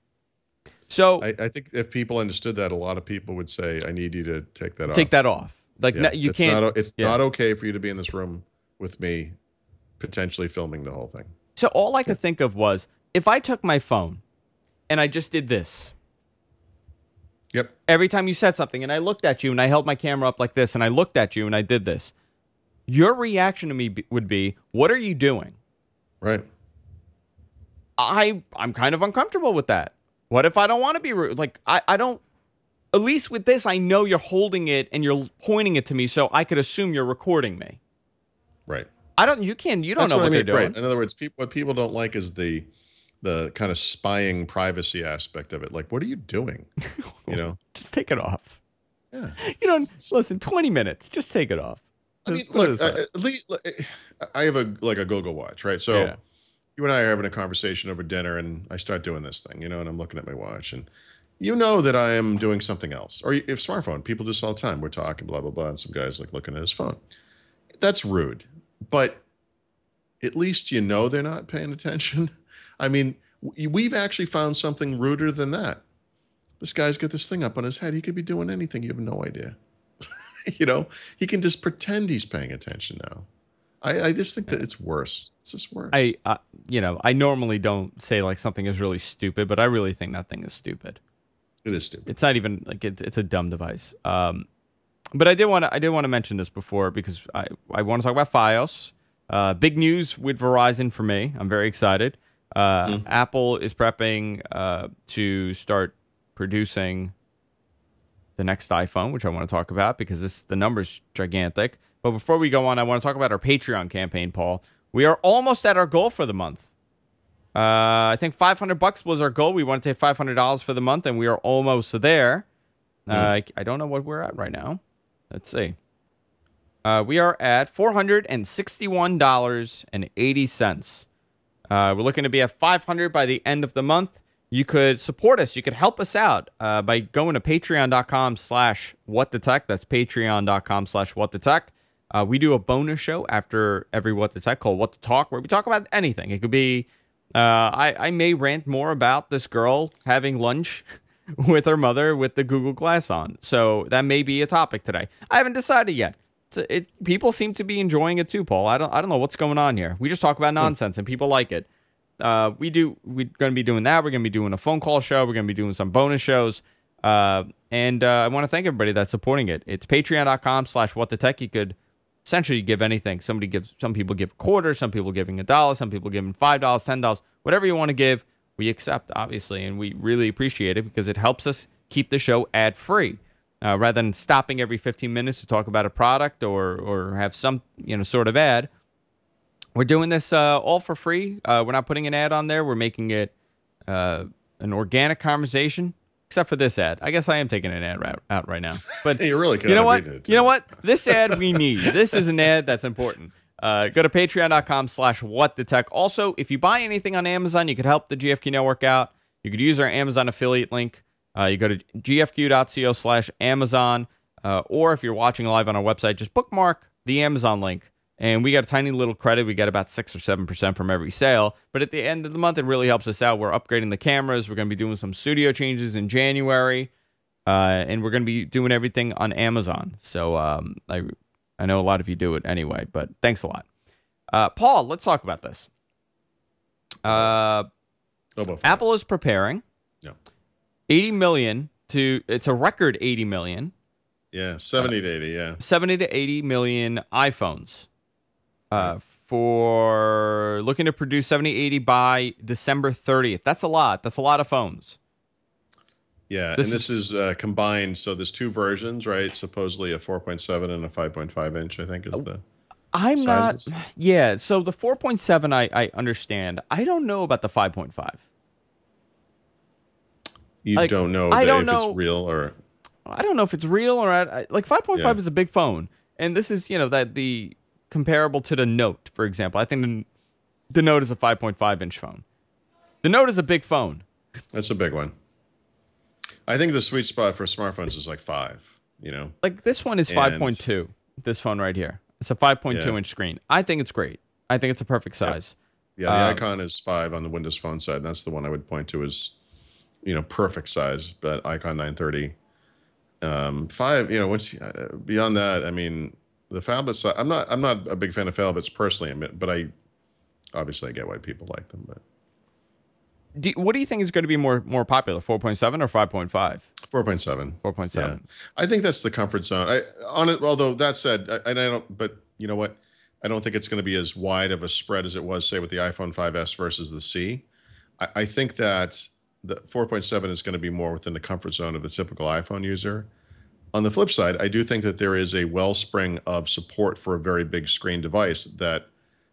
So I think if people understood that, a lot of people would say, I need you to take that off. Take that off. Like, you can't. It's not okay for you to be in this room with me, potentially filming the whole thing. So all I could think of was, if I took my phone and I just did this. Yep. Every time you said something and I looked at you and I held my camera up like this and I looked at you and I did this, your reaction to me would be, what are you doing? Right. I'm kind of uncomfortable with that. What if I don't want to be rude? Like, I don't, at least with this, I know you're holding it and you're pointing it to me, so I could assume you're recording me. Right. You don't know what they're doing. Right. In other words, what people don't like is the kind of spying privacy aspect of it. Like, what are you doing? Just take it off. Yeah. Listen, 20 minutes, just take it off. I mean, look, I have a Google Watch, right? So you and I are having a conversation over dinner, and I start doing this thing, and I'm looking at my watch, and that I am doing something else. Or if smartphone, people do this all the time. We're talking, blah, blah, blah, and some guy's like looking at his phone. That's rude. But at least they're not paying attention. I mean, we've actually found something ruder than that. This guy's got this thing up on his head. He could be doing anything. You have no idea. He can just pretend he's paying attention now. I just think that it's worse. It's just worse. I normally don't say like something is really stupid, but I really think that thing is stupid. It is stupid. It's not even like it's a dumb device. But I did want to mention this before because I want to talk about Fios. Big news with Verizon for me. I'm very excited. Apple is prepping to start producing the next iPhone, which I want to talk about because the number's gigantic. But before we go on, I want to talk about our Patreon campaign, Paul. We are almost at our goal for the month. I think $500 was our goal. We wanted to hit $500 for the month, and we are almost there. I don't know what we're at right now. Let's see. We are at $461.80. We're looking to be at 500 by the end of the month. You could support us. You could help us out by going to patreon.com/whatthetech. That's patreon.com/whatthetech. We do a bonus show after every What the Tech called What the Talk, where we talk about anything. It could be, I may rant more about this girl having lunch with her mother with the Google Glass on. So that may be a topic today. I haven't decided yet. People seem to be enjoying it too, Paul. I don't know what's going on here. We just talk about nonsense and people like it. We're going to be doing that. We're going to be doing a phone call show. We're going to be doing some bonus shows. And I want to thank everybody that's supporting it. It's patreon.com/whatthetech. You could essentially give anything. Some people give a quarter, some people giving $1, some people giving $5, $10, whatever you want to give, we accept, obviously, and we really appreciate it because it helps us keep the show ad-free. Rather than stopping every 15 minutes to talk about a product or have some sort of ad. We're doing this all for free. We're not putting an ad on there. We're making it an organic conversation, except for this ad. I guess I am taking an ad out right now. But you really you know what? You know what? This ad we need. This is an ad that's important. Go to patreon.com/whatthetech. Also, if you buy anything on Amazon, you could help the GFQ network out. You could use our Amazon affiliate link. You go to gfq.co/Amazon, or if you're watching live on our website, just bookmark the Amazon link. And we got a tiny little credit. We get about 6 or 7% from every sale. But at the end of the month, it really helps us out. We're upgrading the cameras. We're going to be doing some studio changes in January. And we're going to be doing everything on Amazon. So I know a lot of you do it anyway, but thanks a lot. Paul, let's talk about this. Apple is preparing. Yeah. 80 million it's a record 80 million. Yeah, 70 to 80, yeah. 70 to 80 million iPhones. For looking to produce 70, 80 by December 30th. That's a lot. That's a lot of phones. Yeah, this is combined. So there's two versions, right? Supposedly a 4.7 and a 5.5 inch, I think, is the sizes. Yeah, so the 4.7 I understand. I don't know about the 5.5. You don't know if it's real or... I don't know if it's real or... 5.5 is a big phone. And this is, that the comparable to the Note, for example. I think the Note is a 5.5 inch phone. The Note is a big phone. That's a big one. I think the sweet spot for smartphones is like 5, Like this one is 5.2, this phone right here. It's a 5.2 inch screen. I think it's great. I think it's a perfect size. Yeah, the Icon is 5 on the Windows Phone side. That's the one I would point to as, perfect size, but Icon 930. 5, once beyond that, I mean, the phablets, I'm not a big fan of phablets personally, but I get why people like them, but what do you think is going to be more popular, 4.7 or 5.5? 4.7. 4.7. Yeah. I think that's the comfort zone. Although that said, but you know what? I don't think it's going to be as wide of a spread as it was, say, with the iPhone 5S versus the C. I think that the 4.7 is going to be more within the comfort zone of a typical iPhone user. On the flip side, I do think that there is a wellspring of support for a very big screen device that,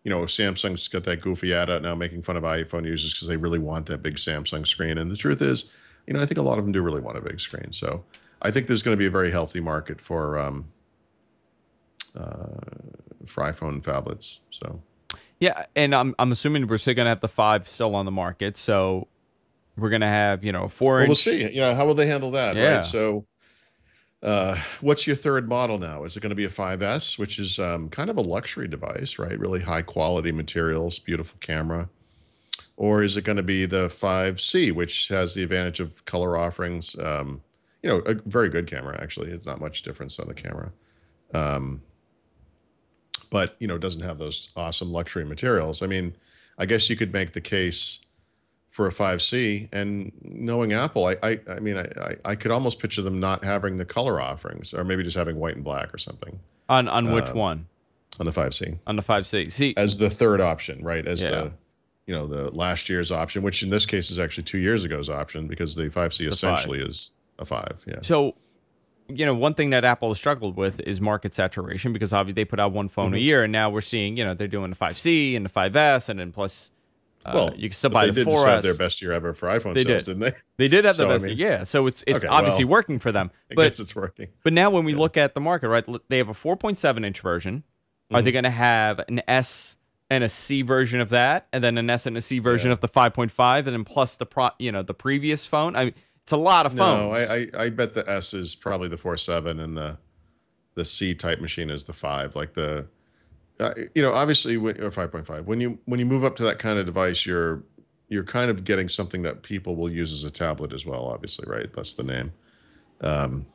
Samsung's got that goofy ad out now making fun of iPhone users because they really want that big Samsung screen. And the truth is, I think a lot of them do really want a big screen. So I think there's going to be a very healthy market for iPhone phablets. So yeah, and I'm assuming we're still going to have the 5 still on the market. So we're going to have, 4 inch. Well, we'll see. How will they handle that? Yeah. Right. So what's your third model now? Is it going to be a 5S, which is kind of a luxury device, right? Really high quality materials, beautiful camera. Or is it going to be the 5C, which has the advantage of color offerings? A very good camera, actually. It's not much difference on the camera. But, doesn't have those awesome luxury materials. I mean, I guess you could make the case for a 5C, and knowing Apple, I could almost picture them not having the color offerings, or maybe just having white and black or something. On which one? On the 5C. On the 5C. See, as the third option, right? As the last year's option, which in this case is actually 2 years ago's option, because the 5C essentially is a 5. Yeah. So, one thing that Apple has struggled with is market saturation, because obviously they put out one phone a year, and now we're seeing, they're doing the 5C and the 5S, and then plus Well, you can still but buy they the did just have 4S. their best year ever for iPhone They sales, did. didn't they? They did have the So, best. I mean, Yeah. So it's okay, obviously well, working for them. I But guess it's working. but now when we look at the market, right? They have a 4.7 inch version. Are they going to have an S and a C version of that, and then an S and a C version of the 5.5, and then plus the previous phone? I mean, it's a lot of phones. No, I bet the S is probably the 4.7, and the C type machine is the 5. Like obviously, or 5.5. When you move up to that kind of device, you're kind of getting something that people will use as a tablet as well. Obviously, right? That's the name. And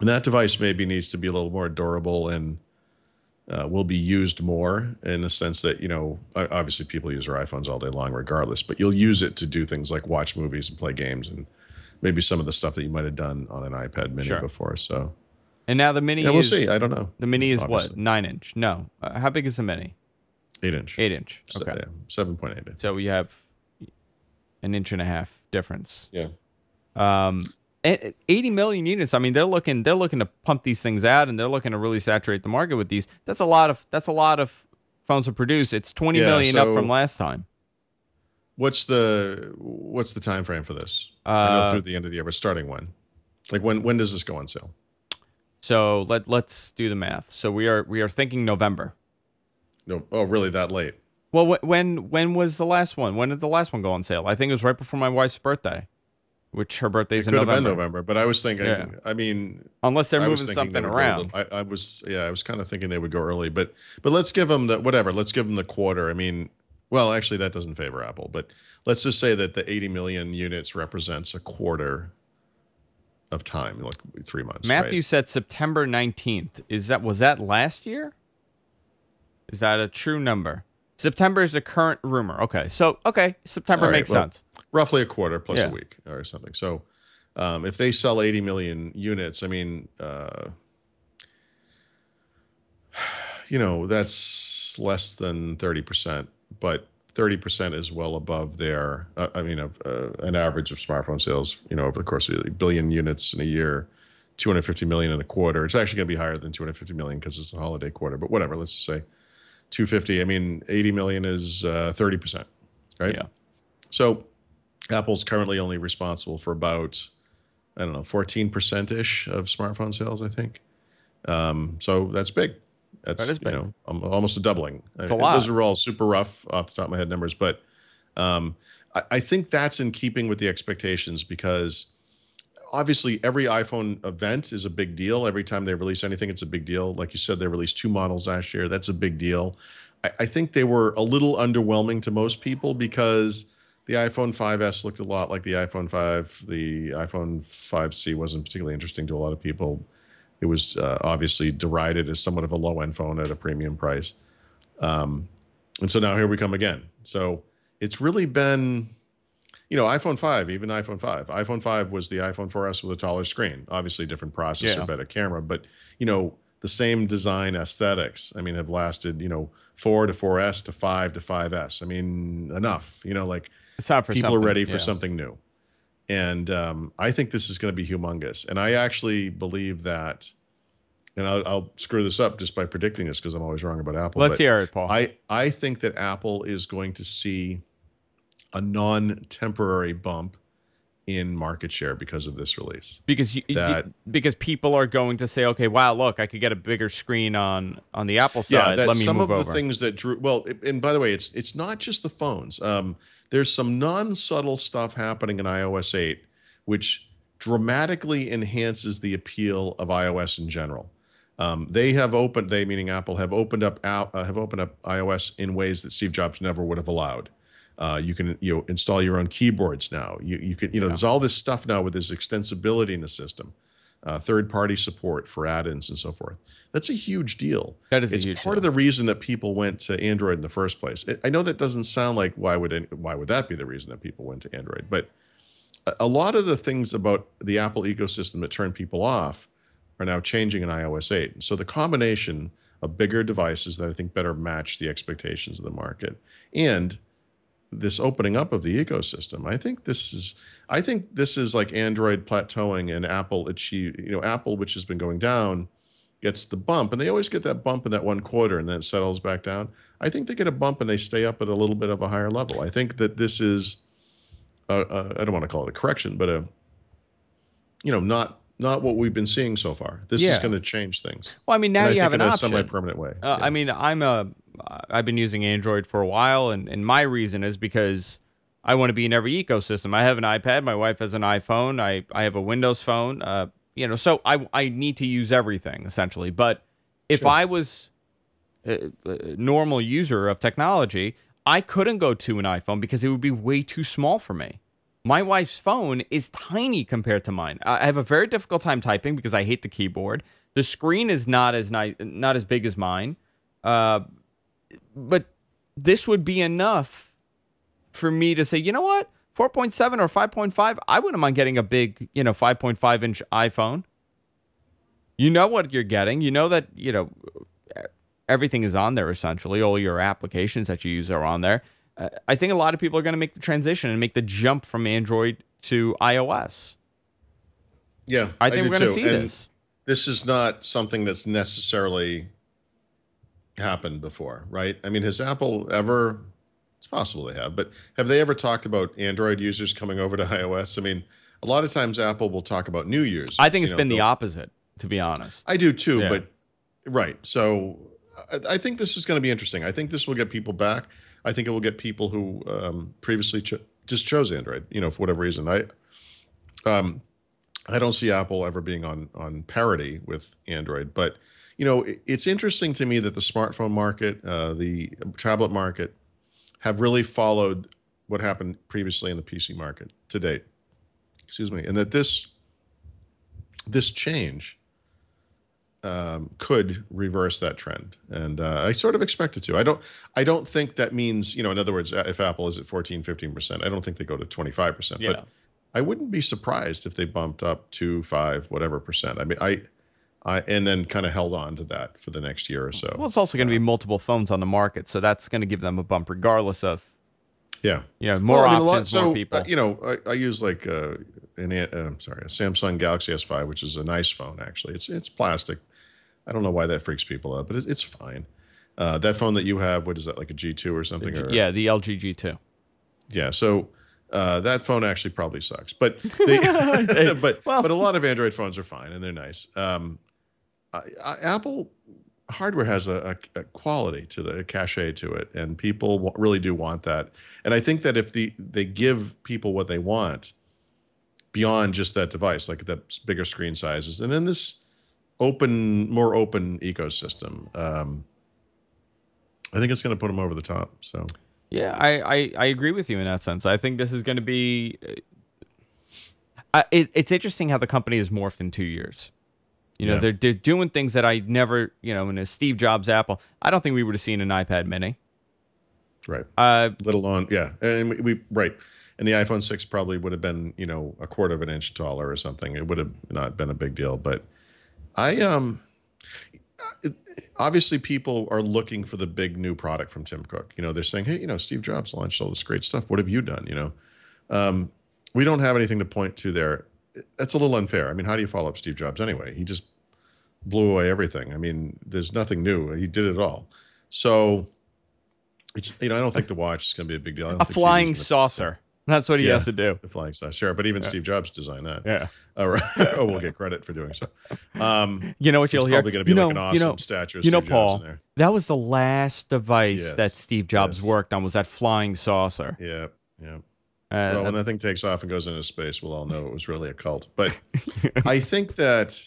that device maybe needs to be a little more durable and will be used more in the sense that, obviously people use their iPhones all day long regardless, but you'll use it to do things like watch movies and play games and maybe some of the stuff that you might have done on an iPad mini before. So, and now the mini we'll see. I don't know. The mini is obviously. what? 9 inch? No. How big is the mini? 8 inch. 8 inch. Okay. 7.8. So we have an inch and a half difference. Yeah. 80 million units. I mean, they're looking to pump these things out, and they're looking to really saturate the market with these. That's a lot of phones to produce. It's 20 million up from last time. What's the time frame for this? I know through the end of the year, but starting when? Like when does this go on sale? So let's do the math. So we are thinking November. No, oh really that late? Well, when was the last one? When did the last one go on sale? I think it was right before my wife's birthday. Which her birthday's in November. Could have been November, but I was thinking. I mean, unless they're moving something around. I was kind of thinking they would go early, but let's give them Let's give them the quarter. I mean, well, actually, that doesn't favor Apple, but let's just say that the 80 million units represents a quarter of time, like 3 months. Matthew said September 19th. Was that last year? Is that a true number? September is the current rumor. Okay, so September makes sense. Roughly a quarter plus a week or something. So if they sell 80 million units, I mean, that's less than 30%, but 30% is well above their, an average of smartphone sales, over the course of a billion units in a year, 250 million in a quarter. It's actually going to be higher than 250 million because it's a holiday quarter, but whatever, let's just say 250. I mean, 80 million is 30%, right? Yeah. So Apple's currently only responsible for about, 14%-ish of smartphone sales, I think. So that's big. That is big. Almost a doubling. It's a lot. Those are all super rough off the top of my head numbers, but I think that's in keeping with the expectations because obviously every iPhone event is a big deal. Every time they release anything, it's a big deal. Like you said, they released 2 models last year. That's a big deal. I think they were a little underwhelming to most people because the iPhone 5S looked a lot like the iPhone 5. The iPhone 5C wasn't particularly interesting to a lot of people. It was obviously derided as somewhat of a low-end phone at a premium price. And so now here we come again. So it's really been, iPhone 5, even iPhone 5. iPhone 5 was the iPhone 4S with a taller screen. Obviously different processor, better camera, but, the same design aesthetics, have lasted, 4 to 4S to 5 to 5S. Enough, it's time for people are ready for something new. And I think this is going to be humongous. And I actually believe that, and I'll screw this up just by predicting this because I'm always wrong about Apple. Let's hear it, Paul. I think that Apple is going to see a non-temporary bump in market share because of this release. Because people are going to say, okay, wow, look, I could get a bigger screen on the Apple side. Yeah, let me some move of over. the things that drew. Well, and by the way, it's not just the phones. There's some non-subtle stuff happening in iOS 8, which dramatically enhances the appeal of iOS in general. Meaning Apple, have opened up iOS in ways that Steve Jobs never would have allowed. You can install your own keyboards now. You can there's all this stuff now with this extensibility in the system, third-party support for add-ins and so forth. That's a huge deal. That is it's part of the reason that people went to Android in the first place. I know that doesn't sound like why would that be the reason that people went to Android, but a lot of the things about the Apple ecosystem that turn people off are now changing in iOS 8. And so the combination of bigger devices that I think better match the expectations of the market and this opening up of the ecosystem, I think this is like Android plateauing and Apple Apple, which has been going down, gets the bump, and they always get that bump in that one quarter, and then it settles back down. I think they get a bump and they stay up at a little bit of a higher level. I think that this is, I don't want to call it a correction, but not what we've been seeing so far. This is going to change things. Well, I mean, now you have an option. In a semi-permanent way. I mean, I've been using Android for a while, and my reason is because I want to be in every ecosystem. I have an iPad. My wife has an iPhone. I have a Windows phone. So I need to use everything, essentially. But if I was a normal user of technology, I couldn't go to an iPhone because it would be way too small for me. My wife's phone is tiny compared to mine. I have a very difficult time typing because I hate the keyboard. The screen is not as big as mine. But this would be enough for me to say, you know what, 4.7 or 5.5, I wouldn't mind getting a big, 5.5-inch iPhone. You know what you're getting. You know that, everything is on there, essentially. All your applications that you use are on there. I think a lot of people are going to make the transition and make the jump from Android to iOS. Yeah, I think we're going to see this. This is not something that's necessarily happened before, right? I mean, has Apple ever... It's possible they have, but have they ever talked about Android users coming over to iOS? I mean, a lot of times Apple will talk about new users. I think it's been the opposite, to be honest. I do too, but right. So I think this is going to be interesting. I think this will get people back. I think it will get people who previously just chose Android, for whatever reason. I don't see Apple ever being on parity with Android, but it's interesting to me that the smartphone market, the tablet market, have really followed what happened previously in the PC market to date. Excuse me, and that this change could reverse that trend, and I sort of expect it to. I don't think that means, in other words, if Apple is at 14-15%, I don't think they go to 25%. Yeah. But I wouldn't be surprised if they bumped up to 5 whatever percent. I mean, I and then kind of held on to that for the next year or so. Well, it's also going to be multiple phones on the market, so that's going to give them a bump regardless of more options, more people. I use like a Samsung Galaxy S5, which is a nice phone actually. It's plastic. I don't know why that freaks people out, but it's fine. That phone that you have, what is that, like a G2 or something? The LG G2. Yeah, so that phone actually probably sucks, but but a lot of Android phones are fine and they're nice. Apple hardware has a quality to the cachet to it, and people really do want that. And I think that if they give people what they want beyond just that device, like the bigger screen sizes, and then this more open ecosystem, I think it's going to put them over the top. So yeah, I agree with you in that sense. I think this is going to be. It's interesting how the company has morphed in 2 years. They're doing things that I never, in a Steve Jobs Apple, I don't think we would have seen an iPad mini. Right. Let alone, and right. And the iPhone 6 probably would have been, a quarter of an inch taller or something. It would have not been a big deal. But obviously people are looking for the big new product from Tim Cook. They're saying, hey, Steve Jobs launched all this great stuff. What have you done? We don't have anything to point to there. That's a little unfair. I mean, how do you follow up Steve Jobs anyway? He just blew away everything. I mean, there's nothing new. He did it all. So it's, I don't think the watch is going to be a big deal. A flying saucer. That's what he has to do. The flying saucer. Sure. But even Steve Jobs designed that. Yeah. We'll get credit for doing so. You know what you'll hear? Probably going to be like an awesome statue of Steve Jobs Paul, in there. that was the last device that Steve Jobs worked on, was that flying saucer. Yeah. Yeah. Well, when that thing takes off and goes into space, we'll all know it was really a cult. But I think that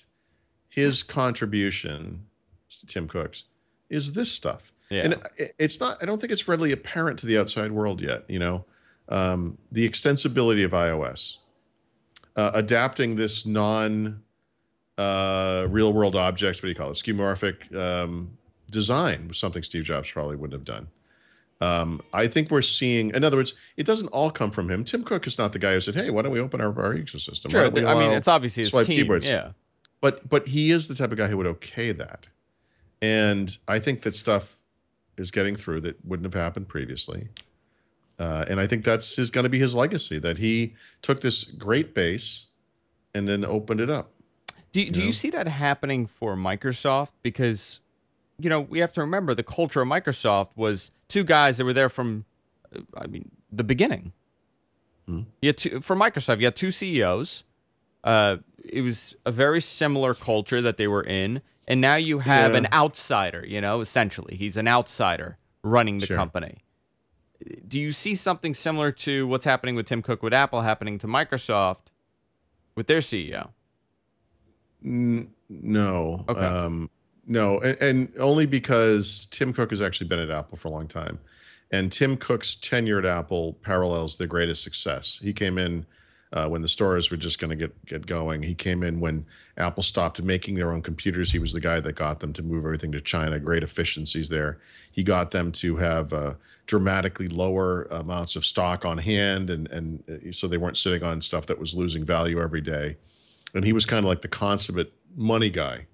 his contribution to Tim Cook's is this stuff. Yeah. And it's not, I don't think it's readily apparent to the outside world yet, the extensibility of iOS, adapting this real world objects, what do you call it, skeuomorphic design was something Steve Jobs probably wouldn't have done. I think we're seeing, in other words, it doesn't all come from him. Tim Cook is not the guy who said, hey, why don't we open our ecosystem? Sure, I mean, it's obviously his team. Keyboards? Yeah. But he is the type of guy who would okay that. And I think that stuff is getting through that wouldn't have happened previously. And I think that's going to be his legacy, that he took this great base and then opened it up. Do you see that happening for Microsoft? Because, we have to remember the culture of Microsoft was two guys that were there from, the beginning. For Microsoft, you had two CEOs. It was a very similar culture that they were in. And now you have an outsider, essentially. He's an outsider running the company. Do you see something similar to what's happening with Tim Cook with Apple happening to Microsoft with their CEO? No. Okay. No, and only because Tim Cook has actually been at Apple for a long time. And Tim Cook's tenure at Apple parallels the greatest success. He came in when the stores were just going to get going. He came in when Apple stopped making their own computers. He was the guy that got them to move everything to China, great efficiencies there. He got them to have dramatically lower amounts of stock on hand, and so they weren't sitting on stuff that was losing value every day. And he was kind of like the consummate money guy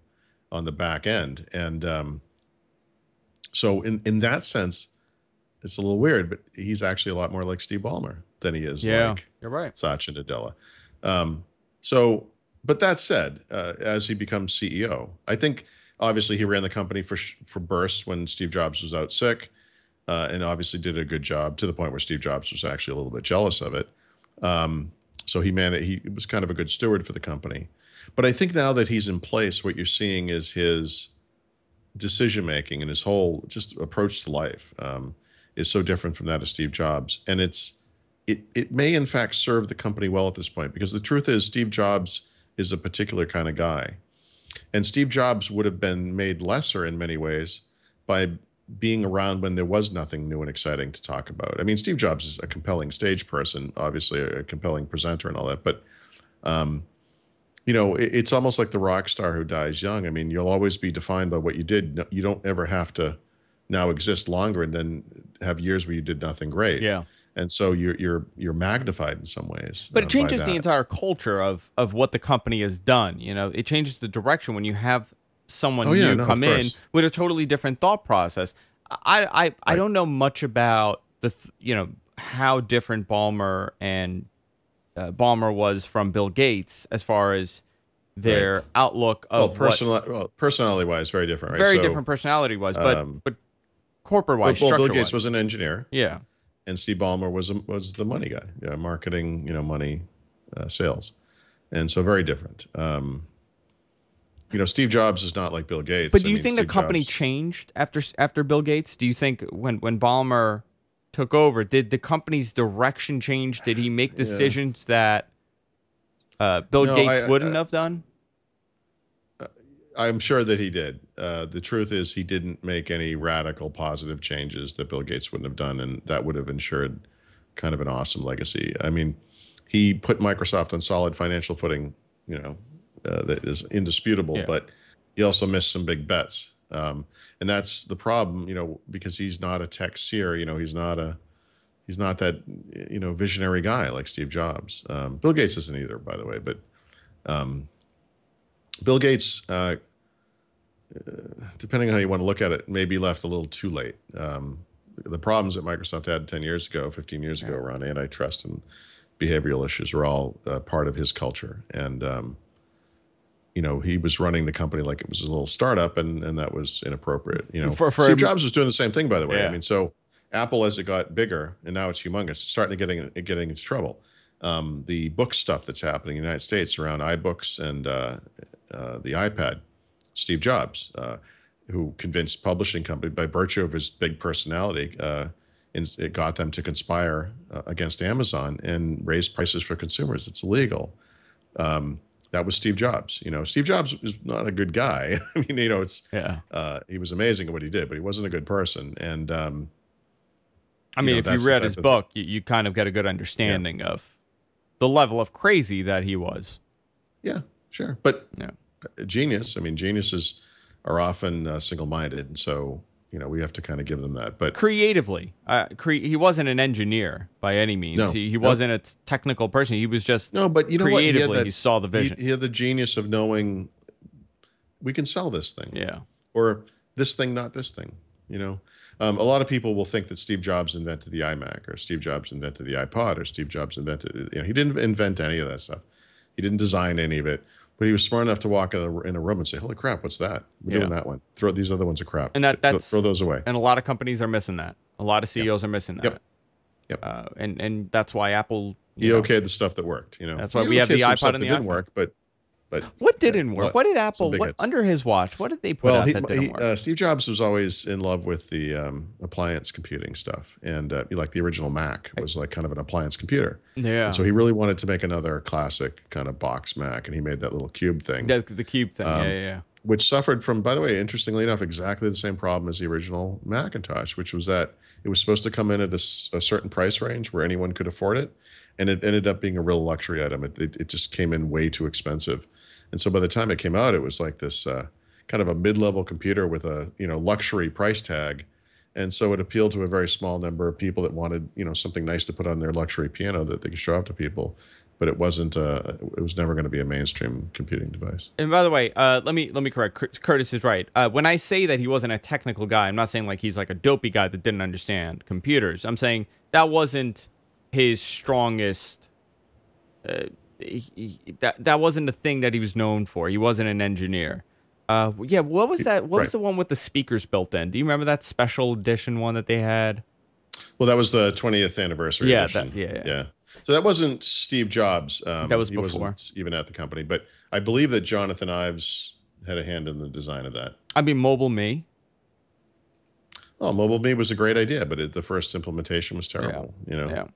on the back end. And so in that sense, it's a little weird, but he's actually a lot more like Steve Ballmer than he is like you're right. Satya Nadella. But that said, as he becomes CEO, I think obviously he ran the company for bursts when Steve Jobs was out sick, and obviously did a good job to the point where Steve Jobs was actually a little bit jealous of it. So he was kind of a good steward for the company. But I think now that he's in place, what you're seeing is his decision-making and his whole just approach to life is so different from that of Steve Jobs. And it may in fact serve the company well at this point, because the truth is Steve Jobs is a particular kind of guy. And Steve Jobs would have been made lesser in many ways by being around when there was nothing new and exciting to talk about. I mean, Steve Jobs is a compelling stage person, obviously a compelling presenter and all that, but it's almost like the rock star who dies young. I mean, you'll always be defined by what you did. You don't ever have to now exist longer and then have years where you did nothing great. Yeah. And so you're magnified in some ways. But it changes the entire culture of what the company has done. It changes the direction when you have someone new come in with a totally different thought process. I don't know much about how different Ballmer was from Bill Gates as far as their outlook of personality-wise, very different, right? Very different personality-wise, but corporate-wise, Bill Gates was an engineer. Yeah. And Steve Ballmer was the money guy, marketing, money, sales. And so very different. Steve Jobs is not like Bill Gates. But do you think the company changed after Bill Gates? Do you think when Ballmer took over, did the company's direction change? Did he make decisions that Bill Gates wouldn't have done? I'm sure that he did. The truth is he didn't make any radical positive changes that Bill Gates wouldn't have done, and that would have ensured kind of an awesome legacy. I mean, he put Microsoft on solid financial footing, that is indisputable, but he also missed some big bets. And that's the problem, because he's not a tech seer, he's not that, visionary guy like Steve Jobs. Bill Gates isn't either, by the way, but Bill Gates, depending on how you want to look at it, maybe left a little too late. The problems that Microsoft had 10 years ago, 15 years ago around antitrust and behavioral issues were all part of his culture. And, he was running the company like it was a little startup, and that was inappropriate. Steve Jobs was doing the same thing, by the way. I mean, so Apple, as it got bigger, and now it's humongous, it's starting to getting into trouble. The book stuff that's happening in the United States around iBooks and the iPad, Steve Jobs, who convinced publishing company by virtue of his big personality, it got them to conspire against Amazon and raise prices for consumers. It's illegal. That was Steve Jobs. Steve Jobs is not a good guy. I mean, he was amazing at what he did, but he wasn't a good person. And if you read his book, you kind of get a good understanding of the level of crazy that he was. Yeah, sure. But genius. I mean, geniuses are often single-minded, and so we have to kind of give them that. But creatively, he wasn't an engineer by any means. No, he wasn't a technical person. He was just but creatively he saw the vision. He had the genius of knowing we can sell this thing. Yeah. Or this thing, not this thing. A lot of people will think that Steve Jobs invented the iMac, or Steve Jobs invented the iPod, or Steve Jobs invented. He didn't invent any of that stuff. He didn't design any of it. But he was smart enough to walk in a room and say, "Holy crap, what's that? We're doing that one. Throw these other ones are crap. And that's throw those away." And a lot of companies are missing that. A lot of CEOs are missing that. Yep. And that's why Apple. He okayed the stuff that worked. That's why we have the iPod and the iPhone. Didn't work, but what didn't work? What did Apple? What under his watch? What did they put out that didn't work? Steve Jobs was always in love with the appliance computing stuff, and like the original Mac was like kind of an appliance computer. Yeah. And so he really wanted to make another classic kind of box Mac, and he made that little cube thing. The cube thing. Yeah. Which suffered from, by the way, interestingly enough, exactly the same problem as the original Macintosh, which was that it was supposed to come in at a certain price range where anyone could afford it, and it ended up being a real luxury item. It just came in way too expensive. And so by the time it came out, it was like this kind of a mid-level computer with a luxury price tag, and so it appealed to a very small number of people that wanted something nice to put on their luxury piano that they could show off to people. But it wasn't. It was never going to be a mainstream computing device. And by the way, let me correct. Curtis is right. When I say that he wasn't a technical guy, I'm not saying like he's like a dopey guy that didn't understand computers. I'm saying that wasn't his strongest. That wasn't the thing that he was known for. He wasn't an engineer. Yeah, what was that? What was the one with the speakers built in? Do you remember that special edition one that they had? Well, that was the 20th anniversary edition. Yeah. So that wasn't Steve Jobs. That was he before. Wasn't even at the company, but I believe that Jonathan Ives had a hand in the design of that. I mean, Mobile Me. Oh, Mobile Me was a great idea, but the first implementation was terrible.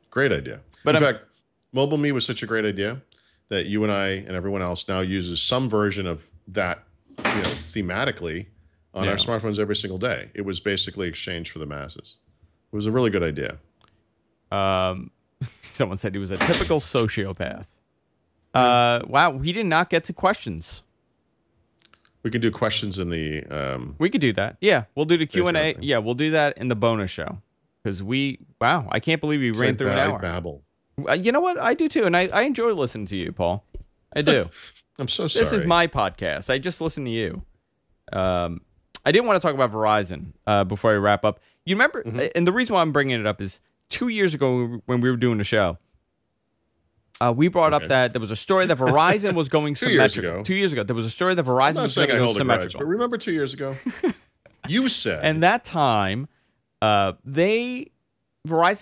Great idea. But in fact, Mobile Me was such a great idea that you and I and everyone else now uses some version of that, thematically on our smartphones every single day. It was basically exchanged for the masses. It was a really good idea. Someone said he was a typical sociopath. Wow, he did not get to questions. We could do questions in the... we could do that. Yeah, we'll do the Q&A. Yeah, we'll do that in the bonus show. Because I can't believe we ran through an hour. Babble. You know what? I do too, and I enjoy listening to you, Paul. I do. I'm so sorry. This is my podcast. I just listen to you. I didn't want to talk about Verizon before I wrap up. You remember, and the reason why I'm bringing it up is 2 years ago when we were doing the show, we brought up that there was a story that Verizon was going symmetrical. 2 years ago, there was a story that Verizon was going to go symmetrical. But remember 2 years ago? You said. And that time, Verizon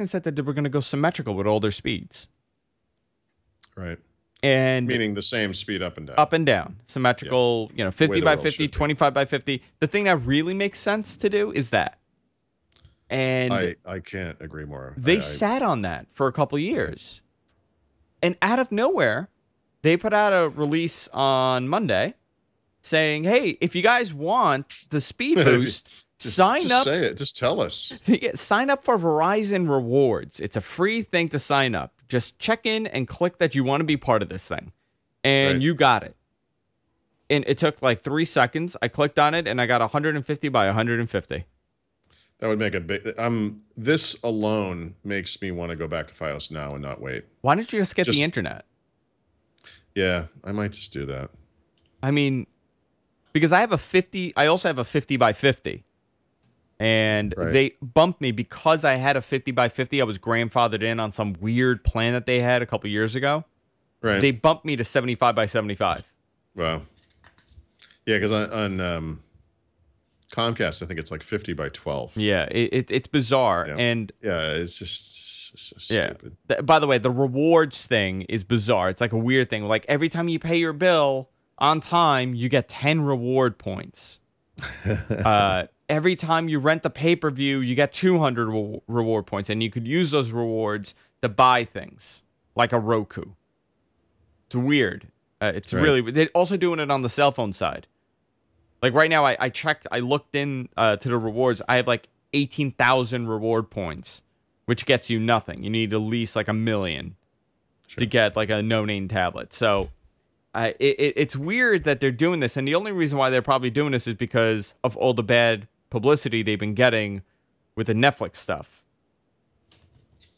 said that they were going to go symmetrical with all their speeds. Right. And meaning the same speed up and down. Up and down. Symmetrical, 50 by 50, 25 by 50. The thing that really makes sense to do is that. And I can't agree more. They sat on that for a couple years. And out of nowhere, they put out a release on Monday saying, hey, if you guys want the speed boost, sign up. Say it. Just tell us. Sign up for Verizon Rewards. It's a free thing to sign up. Just check in and click that you want to be part of this thing. And you got it. And it took like 3 seconds. I clicked on it and I got 150 by 150. That would make a big... this alone makes me want to go back to Fios now and not wait. Why don't you just get the internet? Yeah, I might just do that. I mean, because I also have a 50 by 50. And they bumped me because I had a 50 by 50. I was grandfathered in on some weird plan that they had a couple years ago. Right. They bumped me to 75 by 75. Wow. Yeah, because on Comcast, I think it's like 50 by 12. Yeah, it's bizarre. Yeah. And it's just so stupid. By the way, the rewards thing is bizarre. It's like a weird thing. Like every time you pay your bill on time, you get 10 reward points. Every time you rent the pay-per-view, you get 200 reward points, and you could use those rewards to buy things, like a Roku. It's weird. It's really... They're also doing it on the cell phone side. Like right now, I checked, I looked in to the rewards. I have like 18,000 reward points, which gets you nothing. You need at least like 1 million to get like a no-name tablet. So... it's weird that they're doing this, and the only reason why they're probably doing this is because of all the bad publicity they've been getting with the Netflix stuff.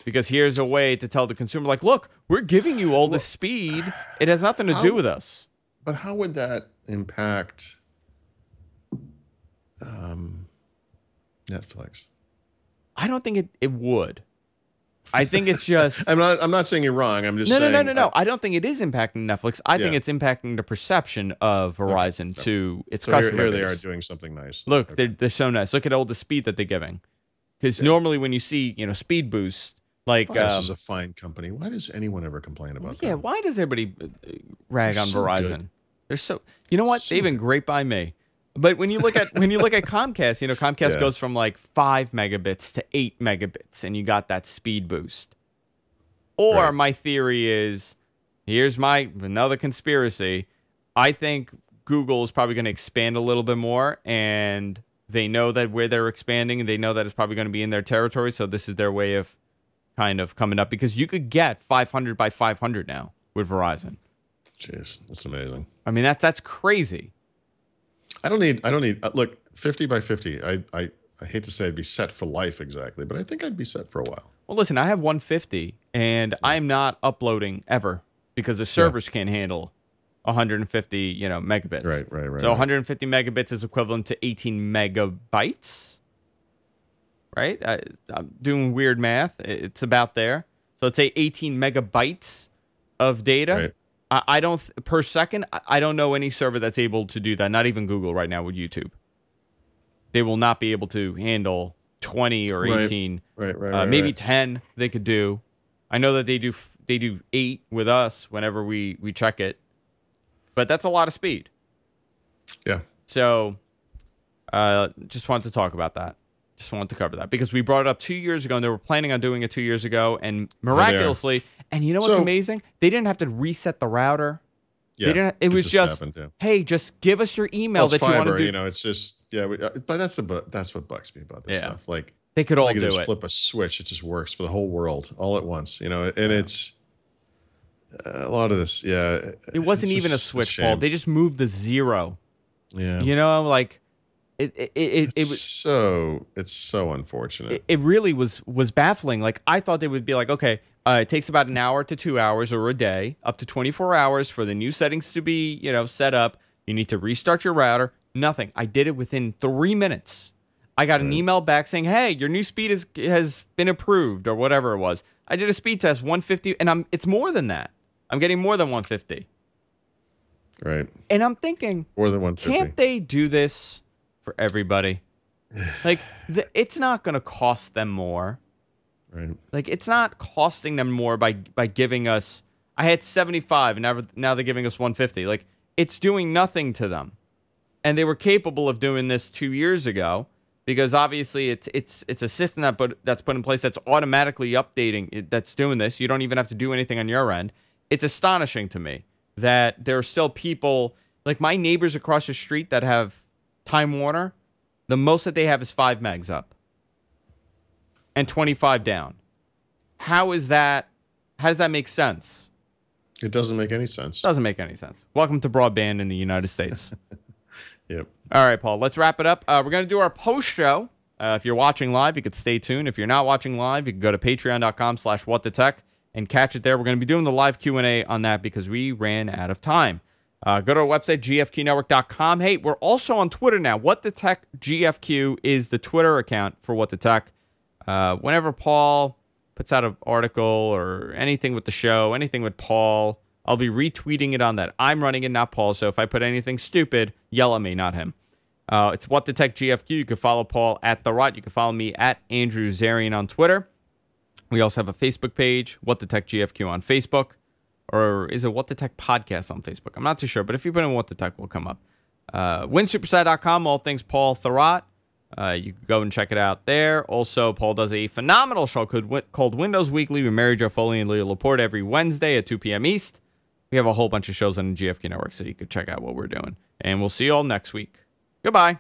Because here's a way to tell the consumer, like, look, we're giving you all this speed. It has nothing to do with us. But how would that impact Netflix? I don't think it would. I think it's just. I'm not saying you're wrong. I'm just saying. No. I don't think it is impacting Netflix. I think it's impacting the perception of Verizon to its customer Here base. they are doing something nice. Look, they're so nice. Look at all the speed that they're giving. Because normally when you see, speed boost, like this is a fine company. Why does anyone ever complain about that? Yeah, why does everybody rag on Verizon? Good. They're so. You know what? They've been great by me. But when you look at Comcast, Comcast goes from like 5 megabits to 8 megabits, and you got that speed boost. Or my theory is, here's another conspiracy. I think Google is probably going to expand a little bit more, and they know that where they're expanding, and they know that it's probably going to be in their territory. So this is their way of kind of coming up, because you could get 500 by 500 now with Verizon. Jeez, that's amazing. I mean, that's crazy. I don't need look, 50 by 50. I hate to say I'd be set for life exactly, but I think I'd be set for a while. Well, listen, I have 150 and I'm not uploading ever because the servers can't handle 150, megabits. Right. So 150 megabits is equivalent to 18 megabytes. Right? I'm doing weird math. It's about there. So let's say 18 megabytes of data. Right. I don't per second. I don't know any server that's able to do that. Not even Google right now with YouTube. They will not be able to handle 20 or 18. Maybe 10 they could do. I know that they do 8 with us whenever we check it. But that's a lot of speed. Yeah. So just wanted to talk about that. Just wanted to cover that because we brought it up 2 years ago and they were planning on doing it 2 years ago, and miraculously, and you know what's amazing? They didn't have to reset the router. Yeah, it was just happened, hey, just give us your email that you want to do. It's just but that's what bugs me about this stuff. Like they could all do just it. Flip a switch, it just works for the whole world all at once. And it's a lot of this. Yeah, it wasn't even a switch, Paul. They just moved the 0. Yeah, like. It's so unfortunate. It really was baffling. Like I thought they would be like, okay, it takes about an hour to 2 hours or a day, up to 24 hours for the new settings to be, set up. You need to restart your router. Nothing. I did it within 3 minutes. I got an email back saying, hey, your new speed has been approved or whatever it was. I did a speed test, 150, and it's more than that. I'm getting more than 150. Right. And I'm thinking, more than 150. Can't they do this for everybody? Like it's not going to cost them more. Right. Like it's not costing them more by giving us. I had 75 and now they're giving us 150. Like it's doing nothing to them, and they were capable of doing this 2 years ago because obviously it's a system that's put in place that's automatically updating. That's doing this. You don't even have to do anything on your end. It's astonishing to me that there are still people like my neighbors across the street that have Time Warner. The most that they have is 5 megs up and 25 down. How does that make sense? It doesn't make any sense. Doesn't make any sense. Welcome to broadband in the United States. Yep. All right, Paul, let's wrap it up. We're going to do our post show. If you're watching live, you could stay tuned. If you're not watching live, you can go to patreon.com/whatthetech and catch it there. We're going to be doing the live Q&A on that because we ran out of time. Go to our website, gfqnetwork.com. Hey, we're also on Twitter now. What the Tech GFQ is the Twitter account for What the Tech. Whenever Paul puts out an article or anything with the show, anything with Paul, I'll be retweeting it on that. I'm running it, not Paul. So if I put anything stupid, yell at me, not him. It's What the Tech GFQ. You can follow Paul at The Rot. You can follow me at Andrew Zarian on Twitter. We also have a Facebook page, What the Tech GFQ on Facebook. Or is it What the Tech Podcast on Facebook? I'm not too sure, but if you put in What the Tech, will come up. WinSuperside.com, all things Paul Thurrott. You can go and check it out there. Also, Paul does a phenomenal show called Windows Weekly with Mary Jo Foley and Leo Laporte every Wednesday at 2 p.m. East. We have a whole bunch of shows on the GFQ Network, so you can check out what we're doing. And we'll see you all next week. Goodbye.